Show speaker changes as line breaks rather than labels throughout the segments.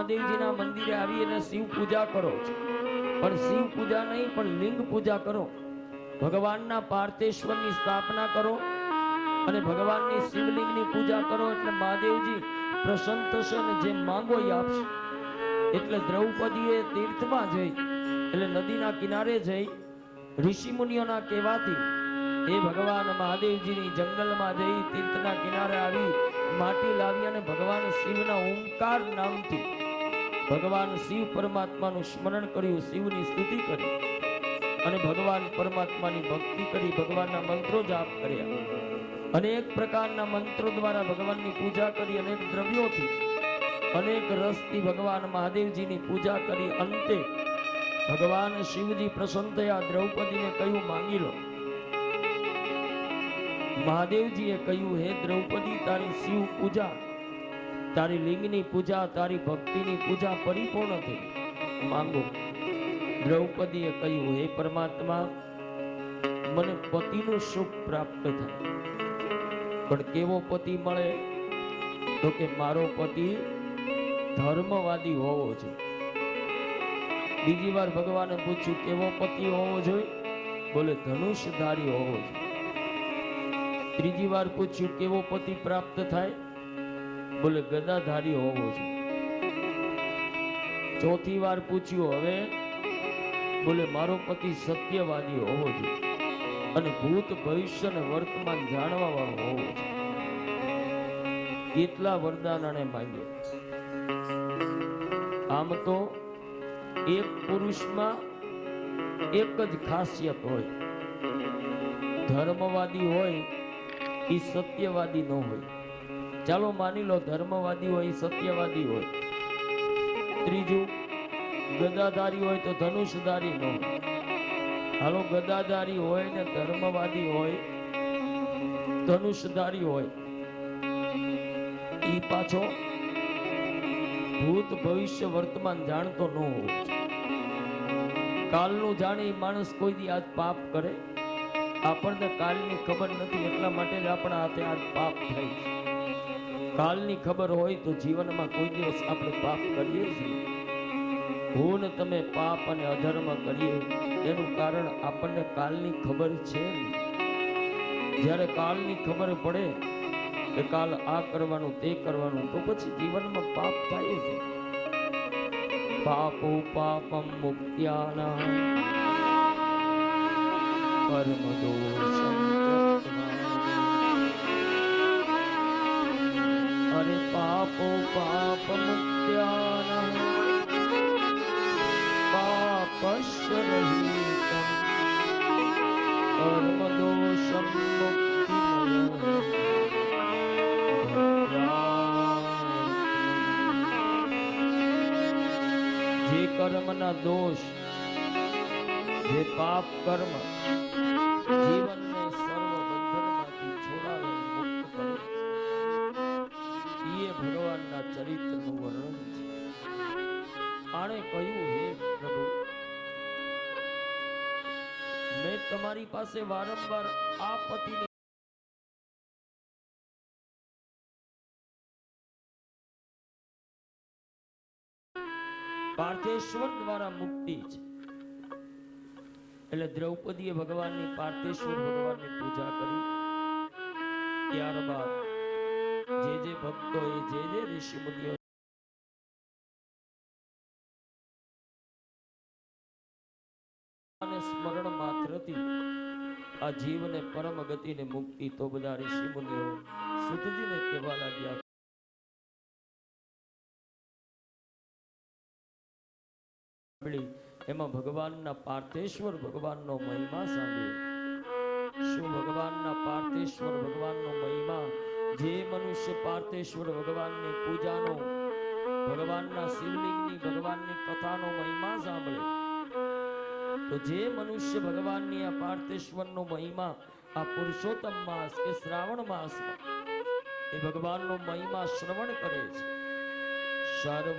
મહાદેવજીના મંદિરે આવી અને શિવ પૂજા કરો છો, પણ શિવ પૂજા નહીં પણ લિંગ પૂજા કરો, ભગવાનના પાર્થેશ્વરની સ્થાપના કરો અને ભગવાનની શિવલિંગની પૂજા કરો એટલે મહાદેવજી પ્રસન્ન થશે અને જે માંગો એ આપશે. એટલે દ્રૌપદીએ તીર્થમાં જઈ એટલે નદીના કિનારે જઈ ઋષિ મુનિઓના કહેવાથી એ ભગવાન મહાદેવજીની જંગલમાં જઈ તીર્થના કિનારે આવી માટી લાવી અને ભગવાન શિવના ઓમકાર નામથી ભગવાન શિવ પરમાત્માનું સ્મરણ કર્યું, શિવની સ્તુતિ કરી અને ભગવાન પરમાત્માની ભક્તિ કરી, ભગવાનના મંત્રો જાપ કર્યા, અનેક પ્રકારના મંત્રો દ્વારા ભગવાનની પૂજા કરી, અનેક દ્રવ્યોથી અનેક રસથી ભગવાન મહાદેવજીની પૂજા કરી. અંતે ભગવાન શિવજી પ્રસન્ન થયા, દ્રૌપદીને કહ્યું માંગી લો. મહાદેવજીએ કહ્યું હે દ્રૌપદી, તારી શિવ પૂજા, તારી લિંગની પૂજા, તારી ભક્તિની પૂજા પરિપૂર્ણ થઈ, માંગો. દ્રૌપદીએ કહ્યું હે પરમાત્મા, મને પતિનું સુખ પ્રાપ્ત થાય, પણ કેવો પતિ મળે? તો કે મારો પતિ ધર્મવાદી હોવો જોઈએ. બીજી વાર ભગવાને પૂછ્યું કેવો પતિ હોવો જોઈએ? બોલે ધનુષધારી હોવો જોઈએ. ત્રીજી વાર પૂછ્યું કેવો પતિ પ્રાપ્ત થાય? બોલે ગદાધારી હોવો જોઈએ. ચોથી વાર પૂછ્યું હવે? બોલે મારો પતિ સત્યવાદી હોવો જોઈએ અને ભૂત ભવિષ્ય અને વર્તમાન જાણવા વાળો હોવો જોઈએ. એટલા વરદાન આને માંગ્યો. આમ તો એક પુરુષમાં એક જ ખાસિયત હોય, ધર્મવાદી હોય એ સત્યવાદી ન હોય. ચાલો માની લો ધર્મવાદી હોય સત્યવાદી હોય. ત્રીજું ગદાધારી હોય તો ધનુષધારી ન હોય. હાલો ગદાધારી હોય ને ધર્મવાદી હોય, ધનુષધારી હોય, ઈ પાછો ભૂત ભવિષ્ય વર્તમાન જાણતો ન હોવો. કાલનું જાણી માણસ કોઈ દી આજ પાપ કરે? આપણને કાલની ખબર નથી એટલા માટે જ આપણા હાથે આજ પાપ થાય છે. કાલની ખબર હોય તો જીવનમાં કોઈ દિવસ આપણે પાપ કરીએ છીએ. હું ને તમે પાપ અને અધર્મ કરીએ એનું કારણ આપણને કાલની ખબર છે. જ્યારે કાલની ખબર પડે કે કાલ આ કરવાનું તે કરવાનું તો પછી જીવનમાં પાપ થાય છે. પાપો પાપમ મુક્ત્યાના કર્મ દોષમ. અરે પાપો પાપ મુક્ત્યાના પાપસ્ય રહિતમ કર્મ દોષમ મુક્તિમય. જે કર્મના દોષ, જે પાપ કર્મ જીવનને સર્વ બંધનમાંથી છોડાવે, મુક્ત કરે, એ ભગવાનના ચરિત્રનું વર્ણન છે. આણે કહ્યું હે પ્રભુ, મેં તમારી પાસે વારંવાર આ પતિની પાર્થેશ્વર દ્વારા મુક્તિ છે. એટલે દ્રૌપદીએ ભગવાનની પાર્થેશ્વર ભગવાનની પૂજા કરી. ત્યારબાદ જે ભક્તોએ જે ઋષિ મુનિઓ સ્મરણ માત્રથી આ જીવને પરમ ગતિને મુક્તિ તો બધા ઋષિ મુનિઓ સુતજીને કહેવા લાગ્યા એમાં ભગવાનના પાર્થેશ્વર ભગવાનનો મહિમા સાંભળ્યો. શું ભગવાનના પાર્થેશ્વર ભગવાનનો મહિમા? જે મનુષ્ય પાર્થેશ્વર ભગવાનની પૂજાનો, ભગવાનના શિવલિંગની, ભગવાનની કથાનો મહિમા સાંભળે, તો જે મનુષ્ય ભગવાનની આ પાર્થેશ્વરનો મહિમા આ પુરુષોત્તમ માસ કે શ્રાવણ માસમાં એ ભગવાનનો મહિમા શ્રવણ કરે છે, સર્વ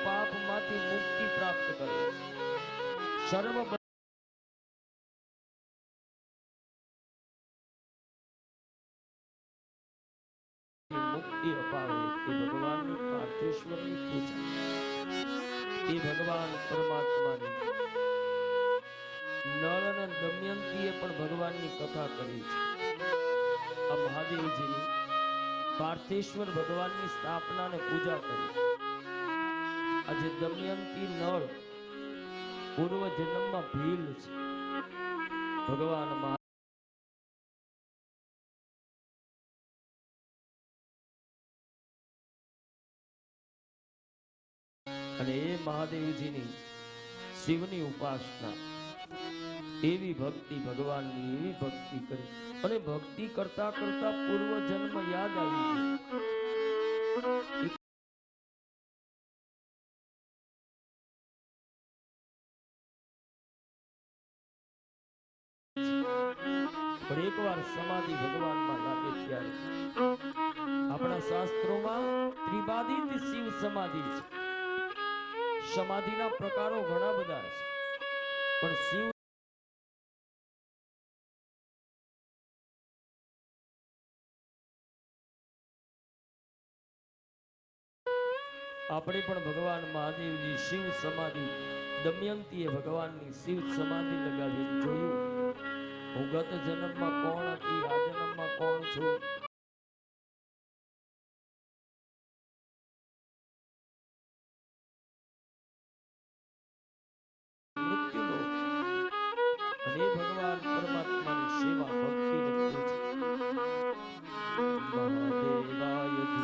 પાપમાંથી મુક્તિ પ્રાપ્ત કરે છે. સર્વ એ અપાવે એ ભગવાનની પાર્થેશ્વરની પૂજા, એ ભગવાન પરમાત્માની નળ અને દમયંતીએ પણ ભગવાનની કથા કરી છે. આ મહાદેવજીની પાર્થેશ્વર ભગવાનની સ્થાપના અને પૂજા કરી. આજે દમયંતી નળ પૂર્વ જન્મમાં ભીલ છે. ભગવાન અને એ મહાદેવજીની શિવની ઉપાસના, એવી ભક્તિ ભગવાનની, એવી ભક્તિ કરી અને ભક્તિ કરતા કરતા પૂર્વ જન્મ યાદ આવી ગયો. પણ એકવાર સમાધિ ભગવાનમાં લાગે ત્યારે આપણા શાસ્ત્રોમાં ત્રિપાદિત શિવ સમાધિ છે. સમાધિના પ્રકારો ઘણા બધા છે, પણ શિવ આપણે પણ ભગવાન મહાદેવજી શિવ સમાધિ, દમયંતીએ ભગવાનની શિવ સમાધિ લગાવી જોયું. હું ગત જન્મમાં કોણ હતી, આ જન્મમાં કોણ છું, મૃત્યુનો અને ભગવાન પરમાત્માની સેવા ભક્તિને પૂછે. મહાદેવાય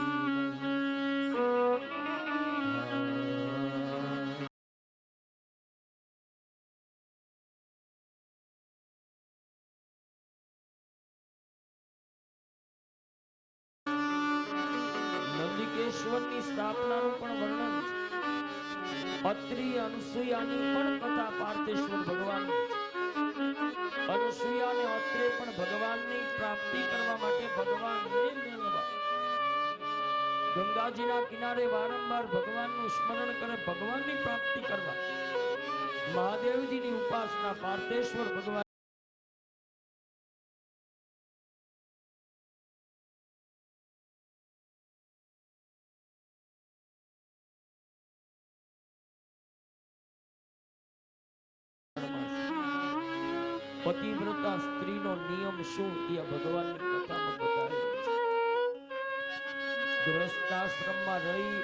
નંદિકેશ્વરની સ્થાપનાનું પણ વર્ણન છે. અત્રિ અનસુયાની પણ કથા પાર્થેશ્વર ભગવાનની છે. અનસુયા અને અત્રે પણ ભગવાનની પ્રાપ્તિ કરવા માટે ભગવાનને મેળવવા ગંગાજીના કિનારે વારંવાર ભગવાનનું સ્મરણ કરે, ભગવાનની પ્રાપ્તિ કરવા મહાદેવજીની ઉપાસના પાર્થેશ્વર ભગવાન પતિવ્રતા સ્ત્રીનો નિયમ શું એ ભગવાનની કથામાં બતાવેલું છે. ગૃહસ્થાશ્રમમાં રહી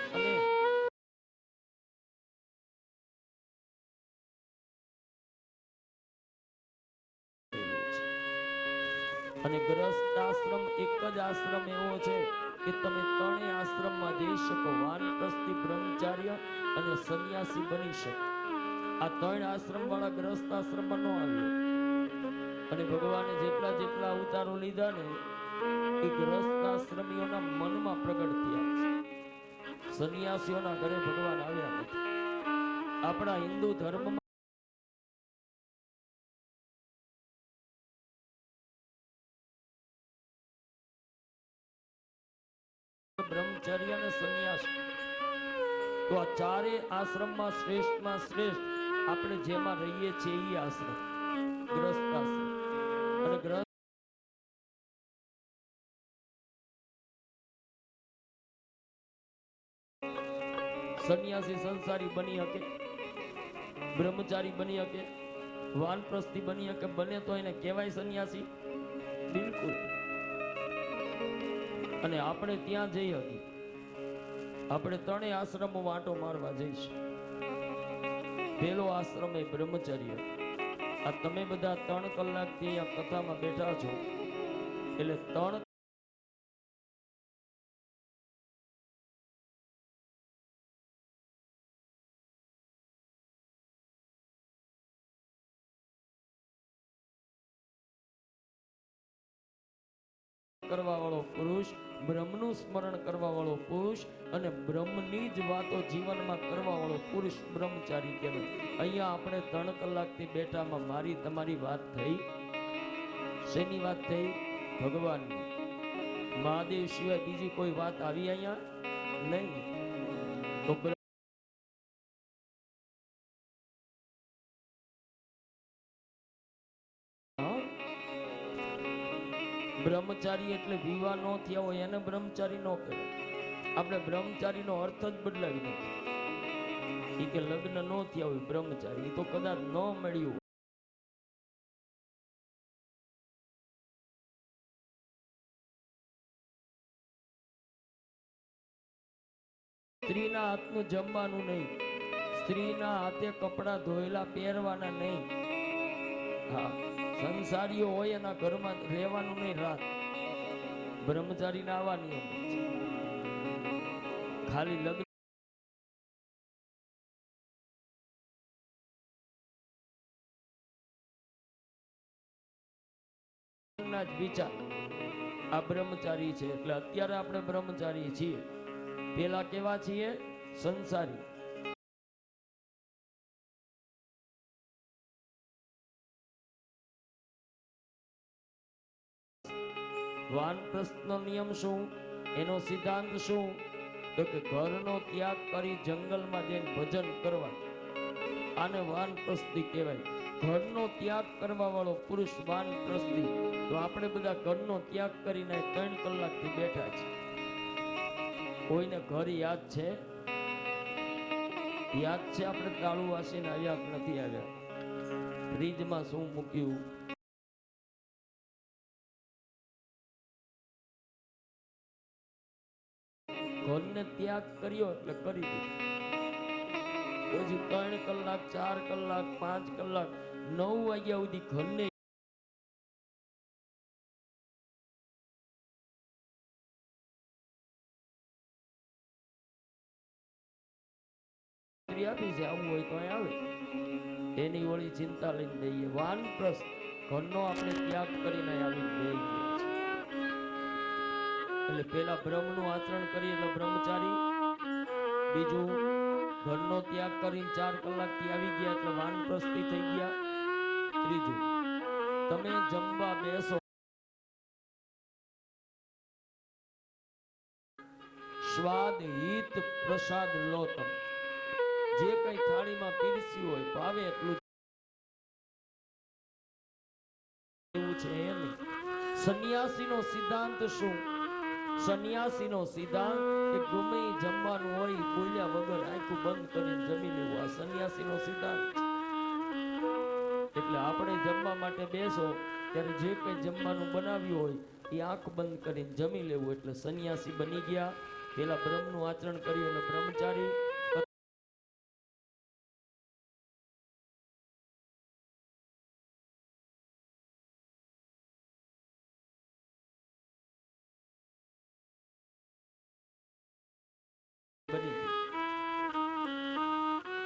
અને ગૃહસ્થાશ્રમ એક જ આશ્રમ એવો છે કે તમે ત્રણેય આશ્રમમાં જઈ શકો. વાનપ્રસ્થી, બ્રહ્મચાર્ય અને સંન્યાસી બની શકો. આ ત્રણ આશ્રમ વાળા ગૃહસ્થાશ્રમમાં ન આવ્યો. અને ભગવાને જેટલા જેટલા અવતારો લીધા ને એ ગૃહસ્થાશ્રમીઓના મનમાં પ્રગટ થયા છે. સંન્યાસીઓના ઘરે ભગવાન આવ્યા નથી. આપણા હિન્દુ ધર્મમાં બ્રહ્મચર્ય અને સંન્યાસ, તો આ ચારે આશ્રમમાં શ્રેષ્ઠમાં શ્રેષ્ઠ આપણે જેમાં રહીએ છીએ એ આશ્રમ ગૃહસ્થાશ્રમ. અને ગ્રહ સંન્યાસી સંસારી બની શકે, બ્રહ્મચારી બની શકે, વાનપ્રસ્થી બની શકે. બને તો એને કહેવાય સંન્યાસી? બિલકુલ. અને આપણે ત્યાં જઈ હતી, આપણે ત્રણેય આશ્રમો વાંટો મારવા જઈશું. પહેલો આશ્રમ એ બ્રહ્મચર્ય. આ તમે બધા 3 કલાકથી અહીંયા કથામાં બેઠા છો એટલે 3 કરવા વાળો પુરુષ, બ્રહ્મનું સ્મરણ કરવા વાળો પુરુષ અને બ્રહ્મની જ વાતો જીવનમાં કરવા વાળો પુરુષ બ્રહ્મચારી કહેવાય. અહીંયા આપણે 3 કલાકથી બેઠામાં મારી તમારી વાત થઈ. શેની વાત થઈ? ભગવાનની. મહાદેવ સિવાય બીજી કોઈ વાત આવી અહીંયા નહીં. તો બ્રહ્મચારી બ્રહ્મચારી એટલે વિવાહ ન થયા હોય એને બ્રહ્મચારી ન કહેવાય. આપણે બ્રહ્મચારીનો અર્થ જ બદલાવી નાખ્યો. એ કે લગ્ન ન થયા હોય બ્રહ્મચારી, તો કદાચ ન મળ્યું. સ્ત્રીના હાથનું જમવાનું નહીં, સ્ત્રીના હાથે કપડા ધોયેલા પહેરવાના નહીં. હા, સંસારીઓ હોય એના ઘરમાં રહેવાનું નહીં રાત. બ્રહ્મચારી ના આવા નિયમ છે. ખાલી લગ્ન ના જ વિચાર. આ બ્રહ્મચારી છે એટલે અત્યારે આપણે બ્રહ્મચારી છીએ. પેલા કેવા છીએ? સંસારી. વાનપ્રસ્થનો નિયમ શું? એનો સિદ્ધાંત શું? તો કે ઘરનો ત્યાગ કરી જંગલમાં જઈને ભજન કરવા. આને વાનપ્રસ્થી કહેવાય. ઘરનો ત્યાગ કરવા વાળો પુરુષ વાનપ્રસ્થી. તો આપણે બધા ઘરનો ત્યાગ કરીને 3 કલાકથી બેઠા છીએ. કોઈને ઘર યાદ છે? યાદ છે? આપણે તાળું વાસીને આવ્યા કે નથી આવ્યા? ફ્રીજમાં શું મૂક્યું? ઘરને ત્યાગ કર્યો એટલે કરી દીધું. પછી 3 કલાક 4 કલાક 5 કલાક 9 વાગ્યા સુધી ઘરને આપી છે. આવું હોય તો આવે, એની વળી ચિંતા લઈને દઈએ. વાનપ્રસ્થ ઘરનો આપણે ત્યાગ કરીને આવીને બેસી ગયા છે. એટલે પેલા બ્રહ્મનું આચરણ કરીએ એટલે બ્રહ્મચારી. બીજું, ઘરનો ત્યાગ કરીને 4 કલાકથી આવી ગયા એટલે વાનપ્રસ્થી થઈ ગયા. ત્રીજું, તમે જમવા બેસો, સ્વાદ હિત પ્રસાદ લો. તમે જે કઈ થાળીમાં પીરસ્યું હોય ભાવે એટલું એવું છે. એની સંન્યાસીનો સિદ્ધાંત શું? સંન્યાસીનો સિદ્ધાંત કે ગમે જમવાનું હોય બોલ્યા વગર આંખું બંધ કરીને જમી લેવું. આ સંન્યાસીનો સિદ્ધાંત છે. એટલે આપણે જમવા માટે બેસો ત્યારે જે કઈ જમવાનું બનાવ્યું હોય એ આંખ બંધ કરીને જમી લેવું. એટલે સંન્યાસી બની ગયા. પેલા બ્રહ્મનું આચરણ કર્યું એટલે બ્રહ્મચારી.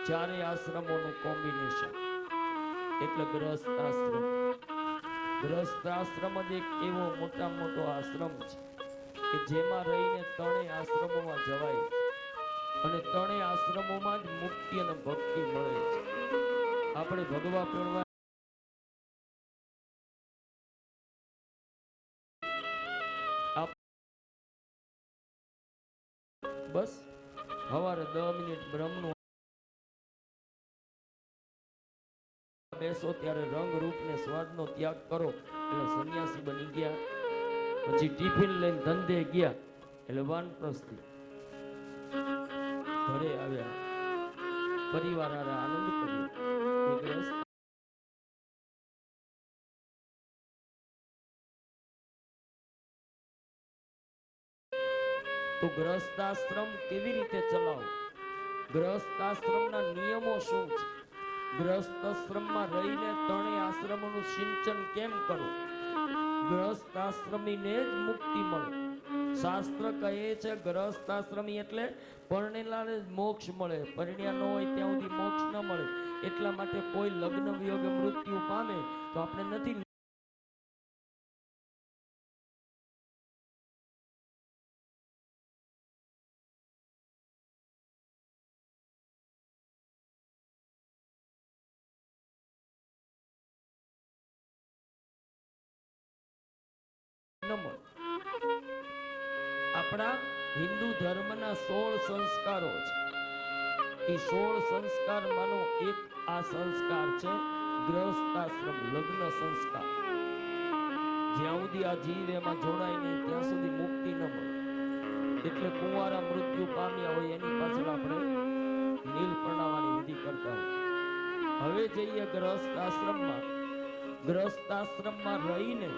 ચારે આશ્રમોનું કોમ્બિનેશન એટલે ગ્રહસ્થાશ્રમ. ગ્રહસ્થાશ્રમ જ એક એવો મોટા મોટો આશ્રમ છે કે જેમાં રહીને 3 આશ્રમોમાં જવાય અને 3 આશ્રમોમાં જ મુક્તિ અને ભક્તિ મળે છે. આપણે ભગવા પેણવા બસ સવારે 10 મિનિટ બ્રહ્મનું બેસો ત્યારે રંગ રૂપ ને સ્વાદનો ત્યાગ કરો એટલે સંન્યાસી બની ગયા. પછી ટિફિન લઈને ધંધે ગયા એટલે વાનપ્રસ્થી. ઘરે આવ્યા, પરિવાર હારે આનંદ કર્યો. તો ગ્રહસ્થાશ્રમ કેવી રીતે ચલાવો? ગ્રહસ્થાશ્રમના નિયમો શું છે? ગ્રહસ્થાશ્રમમાં રહીને 3 આશ્રમોનું સિંચન કેમ કરવું? ગ્રહસ્થાશ્રમીને જ મુક્તિ મળે. શાસ્ત્ર કહે છે ગ્રહસ્થાશ્રમી એટલે પરણેલાને જ મોક્ષ મળે. પરણ્યા ન હોય ત્યાં સુધી મોક્ષ ન મળે. એટલા માટે કોઈ લગ્ન વિયોગે મૃત્યુ પામે તો આપણે નથી આપણા હિન્દુ ધર્મના 16 સંસ્કારો છે. એ 16 સંસ્કારમાંનો એક આ સંસ્કાર છે ગ્રહસ્થાશ્રમ લગ્ન સંસ્કાર. જ્યાં સુધી આ જીવ એમાં જોડાય નહીં ત્યાં સુધી મુક્તિ ન મળે. એટલે કુંવારા મૃત્યુ પામ્યા હોય એની પાછળ આપણે નીલ પરણાવવાની વિધિ કરતા હોય. હવે જઈએ ગ્રસ્ત આશ્રમમાં. ગ્રસ્ત આશ્રમમાં રહીને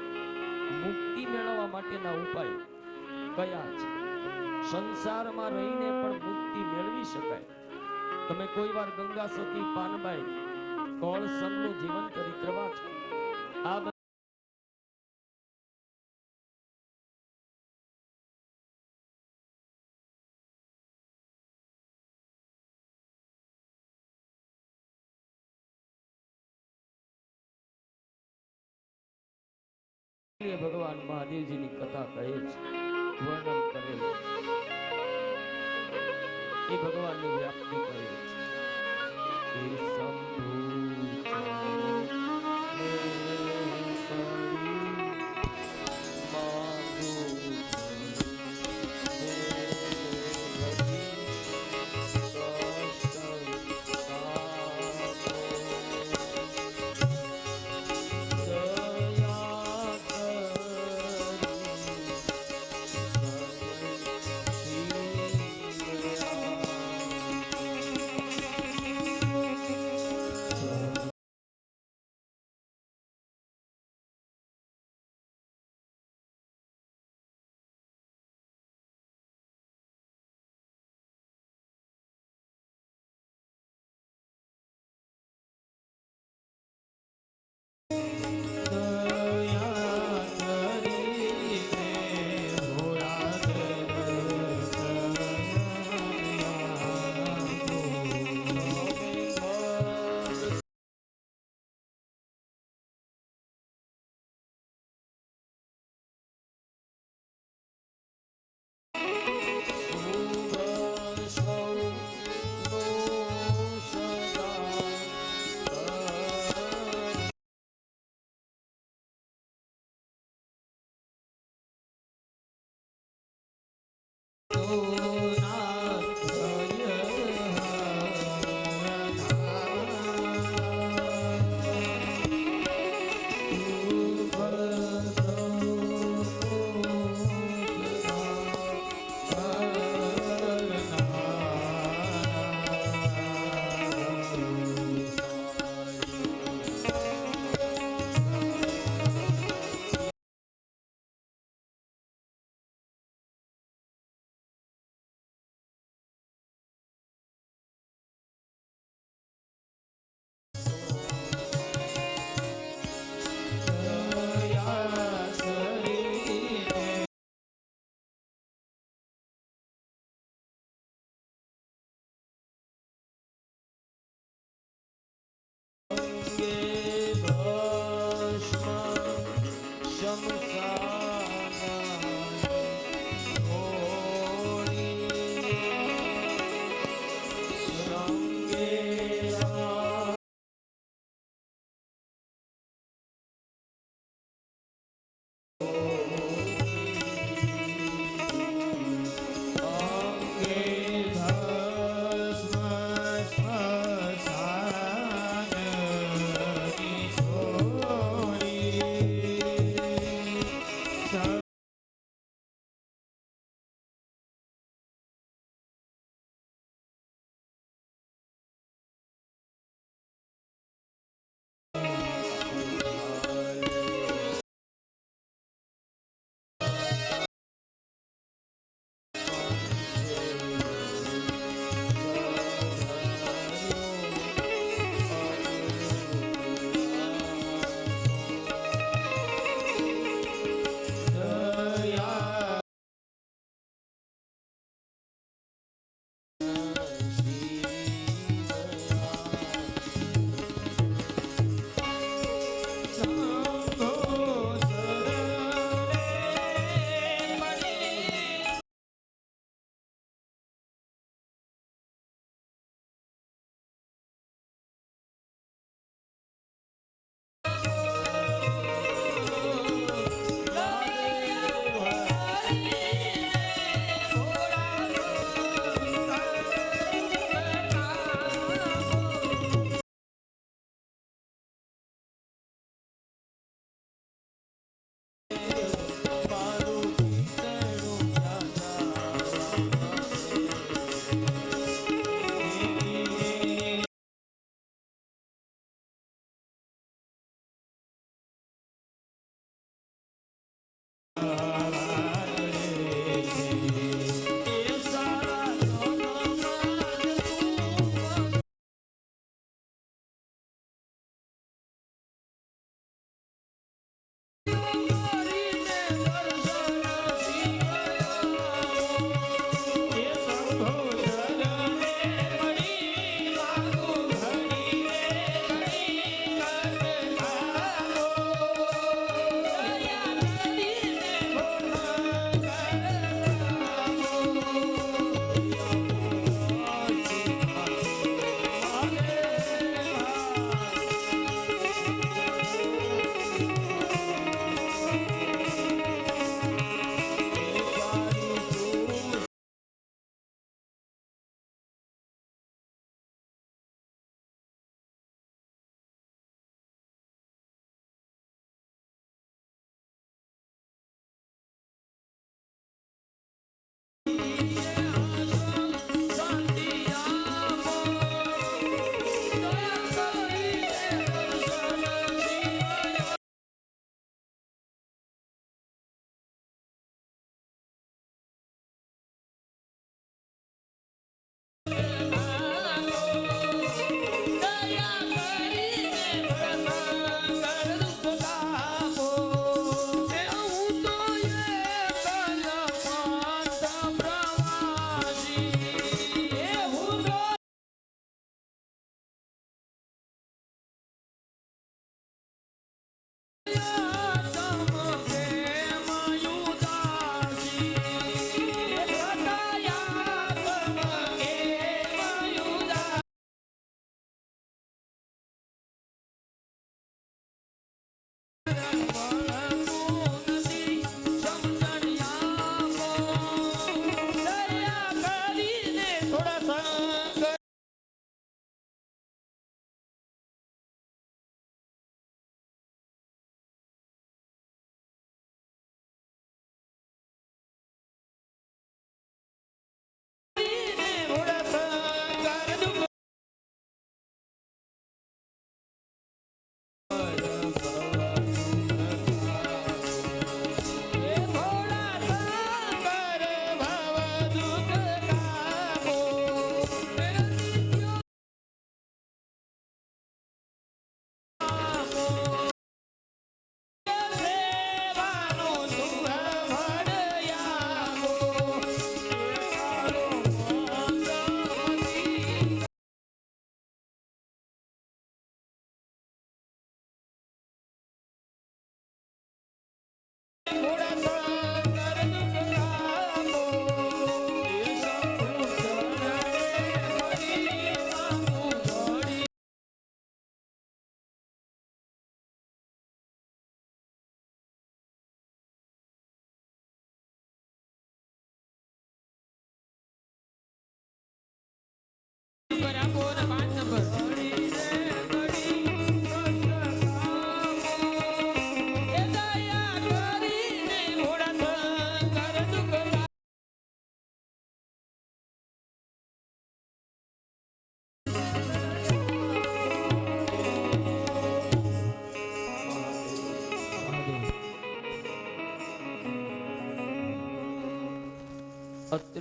મુક્તિ મેળવવા માટેના ઉપાય કયા છે? સંસારમાં રહીને પણ મુક્તિ મેળવી શકાય. તમે કોઈ વાર ગંગા સતી પાનબાઈ કૌળ સંઘનું જીવન ચરિત્ર વાંચો. આ ભગવાન મહાદેવજીની કથા કહે છે, વર્ણન કરેલું છે. એ ભગવાનની વ્યાપ્તિ કહે છે. એ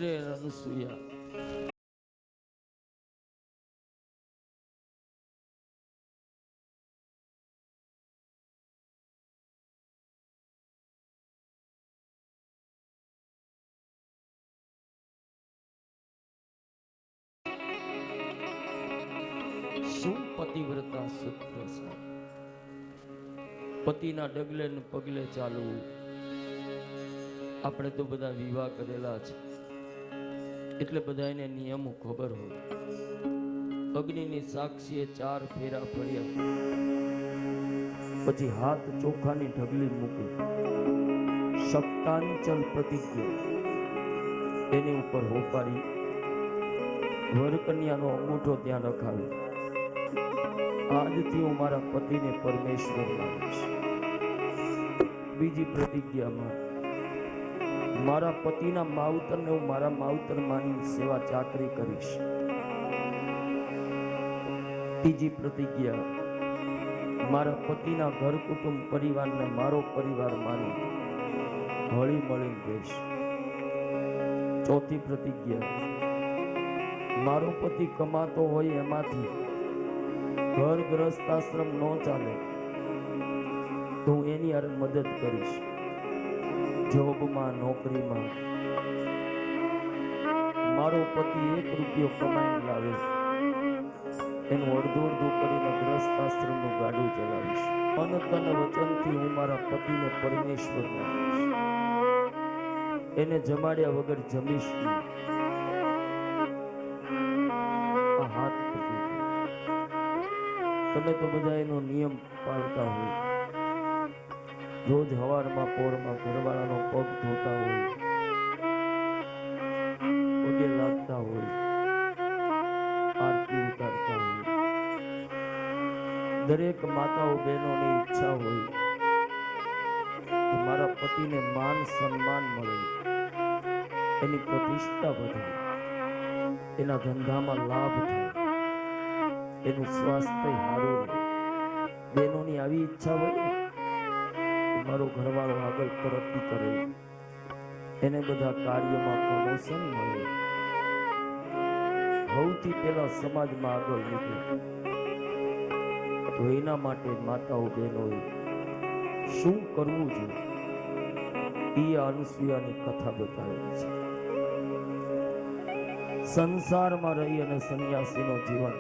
ઉતરે અનસુયા. શું પતિવ્રતા સૂત્ર છે? પતિના ડગલે ને પગલે ચાલવું. આપણે તો બધા વિવાહ કરેલા છે એટલે બધાને નિયમો ખબર હોય. અગ્નિની સાક્ષીએ 4 ફેરા ફર્યા, પછી હાથ ચોખાની ઢગલી મૂકી, સપ્તાંચલ પ્રતિજ્ઞા એની ઉપર હોપારી વરકન્યાનો અંગૂઠો ત્યાં રખાવ્યો. આજથી હું મારા પતિને પરમેશ્વર માનીશ. બીજી પ્રતિજ્ઞામાં મારા પતિના માવતરને હું મારા માવતર માની સેવા ચાકરી કરીશ. ત્રીજી પ્રતિજ્ઞા મારા પતિના ઘર કુટુંબ પરિવારને મારો પરિવાર માની હળી મળીને રહીશ. ચોથી પ્રતિજ્ઞા મારો પતિ કમાતો હોય એમાંથી ઘર ગ્રસ્તાશ્રમ ન ચાલે તો હું એની હારે મદદ કરીશ. જોબમાં નોકરીમાં મારો પતિ 1 રૂપિયો કમાઈને લાવે એનું અડધું કરીને ગ્રસ્તાશ્રમનું ગાડું ચલાવીશ. મન તન વચનથી હું મારા પતિને પરમેશ્વર માનીશ. એને જમાડ્યા વગર જમીશ નહીં. આ હાથ પકડી. તમે તો બધા એનો નિયમ પાળતા હોય. રોજ હવારમાં પોરમાં ઘરવાળાનો પગ ધોતા હોય, પગે લાગતા હોય, આરતી ઉતારતા હોય. દરેક માતાઓ બહેનોની ઈચ્છા હોય કે મારા પતિને માન સન્માન મળે, એની પ્રતિષ્ઠા વધે, એના ધંધામાં લાભ થાય, એનું સ્વાસ્થ્ય સારું રહે. બહેનોની આવી ઈચ્છા હોય કે મારો ઘરવાળો આગળ તરક્કી કરે, એને બધા કાર્યોમાં પ્રમોશન મળે, સૌથી પહેલા સમાજમાં આગળ નીકળે. તો એના માટે માતાઓ બહેનોએ શું કરવું જોઈએ એ અનુસૂયાની કથા બતાવેલી છે. સંસારમાં રહી અને સંન્યાસીનો જીવન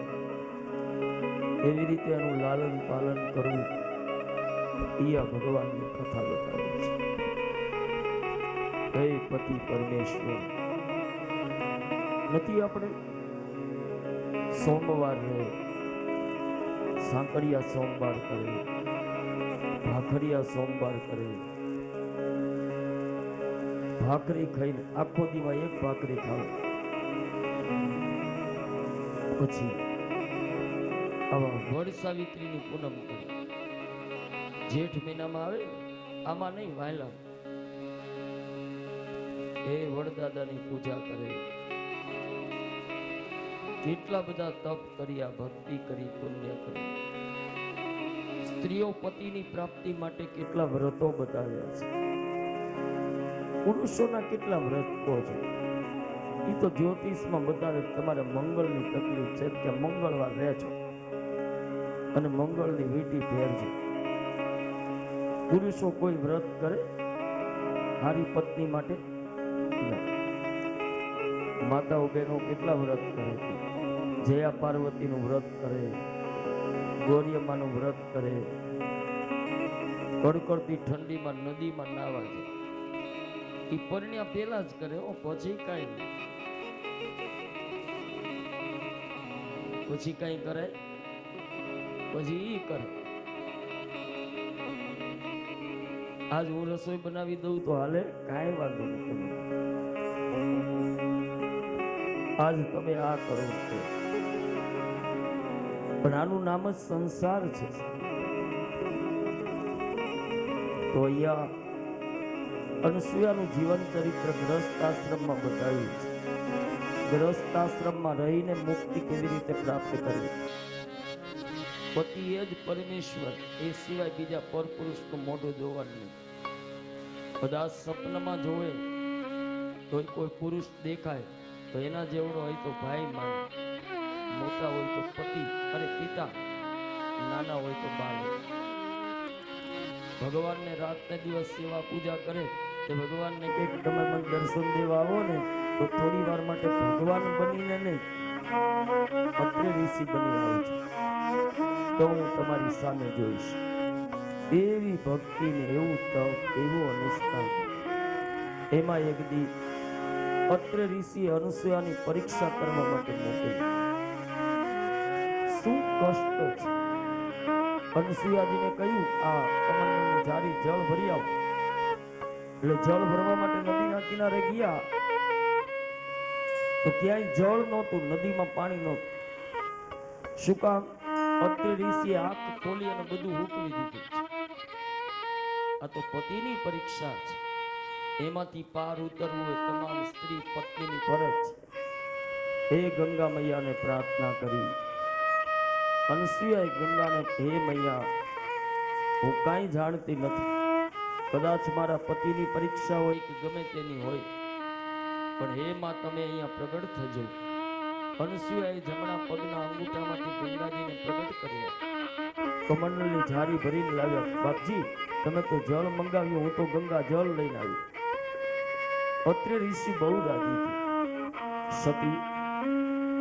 એવી રીતે એનું લાલન પાલન કરવું એ આ ભગવાનની કથા બતાવેલી છે. હે પતિ પરમેશ્વર, નથી આપણે સોમવાર રહે, સાંકળિયા સોમવાર કરે, ભાખરિયા સોમવાર કરે, ભાખરી ખાઈને આખો દીમાં 1 ભાખરી ખાવ, પછી આવા વડ સાવિત્રીની પૂનમ કરે. જેઠ મહિનામાં આવે ને, આમાં નહીં, વાયલા એ વડદાદાની પૂજા કરે. કેટલા બધા તપ કર્યા, ભક્તિ કરી, પુણ્ય કરી. સ્ત્રીઓ પતિની પ્રાપ્તિ માટે કેટલા વ્રતો બતાવ્યા છે. પુરુષોના કેટલા વ્રત કહો છો એ તો જ્યોતિષમાં બતાવે. તમારે મંગળની તકલીફ છે કે મંગળવાર રહેજો અને મંગળની વીંટી ફેરજો. પુરુષો કોઈ વ્રત કરે હારી પત્ની માટે? માતાઓ બહેનો કેટલા વ્રત કરે? જયા પાર્વતીનું વ્રત કરે, ગૌરીમાનું વ્રત કરે, કડકડતી ઠંડીમાં નદીમાં નાવા જાય. એ પરણ્યા પહેલા જ કરે, પછી કઈ નહીં. પછી કઈ કરે, પછી ઈ કરે. આજ હું રસોઈ બનાવી દઉં તો હાલે, કાંઈ વાંધો નહીં. આજ તમે આ કરો છો, પણ આનું નામ જ સંસાર છે. તો અહીંયા અનસૂયાનું જીવન ચરિત્ર ગ્રસ્તાશ્રમમાં બતાવ્યું છે. ગ્રસ્તાશ્રમમાં રહીને મુક્તિ કેવી રીતે પ્રાપ્ત કરવી. પતિ એ જ પરમેશ્વર, એ સિવાય બીજા પરપુરુષનું મોઢું જોવાનું નહીં. બધા સપનામાં જોવે કોઈ પુરુષ દેખાય તો એના જેવડો હોય તો ભાઈ માન, મોટા હોય તો પતિ અને પિતા, નાના હોય તો બાળક. ભગવાનને રાતને દિવસ સેવા પૂજા કરે તે ભગવાનને કહે કે તમે મને દર્શન દેવા આવો ને તો થોડી વાર માટે ભગવાન બનીને નહીં, અત્રે ઋષિ બની આવું છું તો હું તમારી સામે જોઈશ. એવી ભક્તિ ને એવું તપ, એવું અનુષ્ઠાન. એમાં એક દી અત્રે ઋષિ અનુસૂયાની પરીક્ષા કરવા માટે મોકલી. શું કષ્ટ છે. અનુસૂયાજીને કહ્યું આ કમંડળની જારી જળ ભરી આવો. એટલે જળ ભરવા માટે નદીના કિનારે ગયા તો ક્યાંય જળ નહોતું, નદીમાં પાણી નહોતું. શું કામ? અત્રે ઋષિએ આંખ ખોલી અને બધું હૂકવી દીધું. આ તો પતિની પરીક્ષા છે, એમાંથી પાર ઉતરવું એ તમામ સ્ત્રી પત્નીની ફરજ. હે ગંગા મૈયાને પ્રાર્થના કરી. અનસૂયાએ ગંગાને, હે મૈયા, હું કાંઈ જાણતી નથી, કદાચ મારા પતિની પરીક્ષા હોય કે ગમે તેની હોય, પણ હે માં તમે અહીંયા પ્રગટ થજો. અનસૂયાએ જમણા પગના અંગૂઠામાંથી ગંગાજીને પ્રગટ કર્યા. કમંડળની જારી ભરીને લાવ્યા. બાપજી તમે તો જળ મંગાવ્યું, હું તો ગંગા જળ લઈને આવી. અત્રે ઋષિ બહુ રાજી હતી. સતી,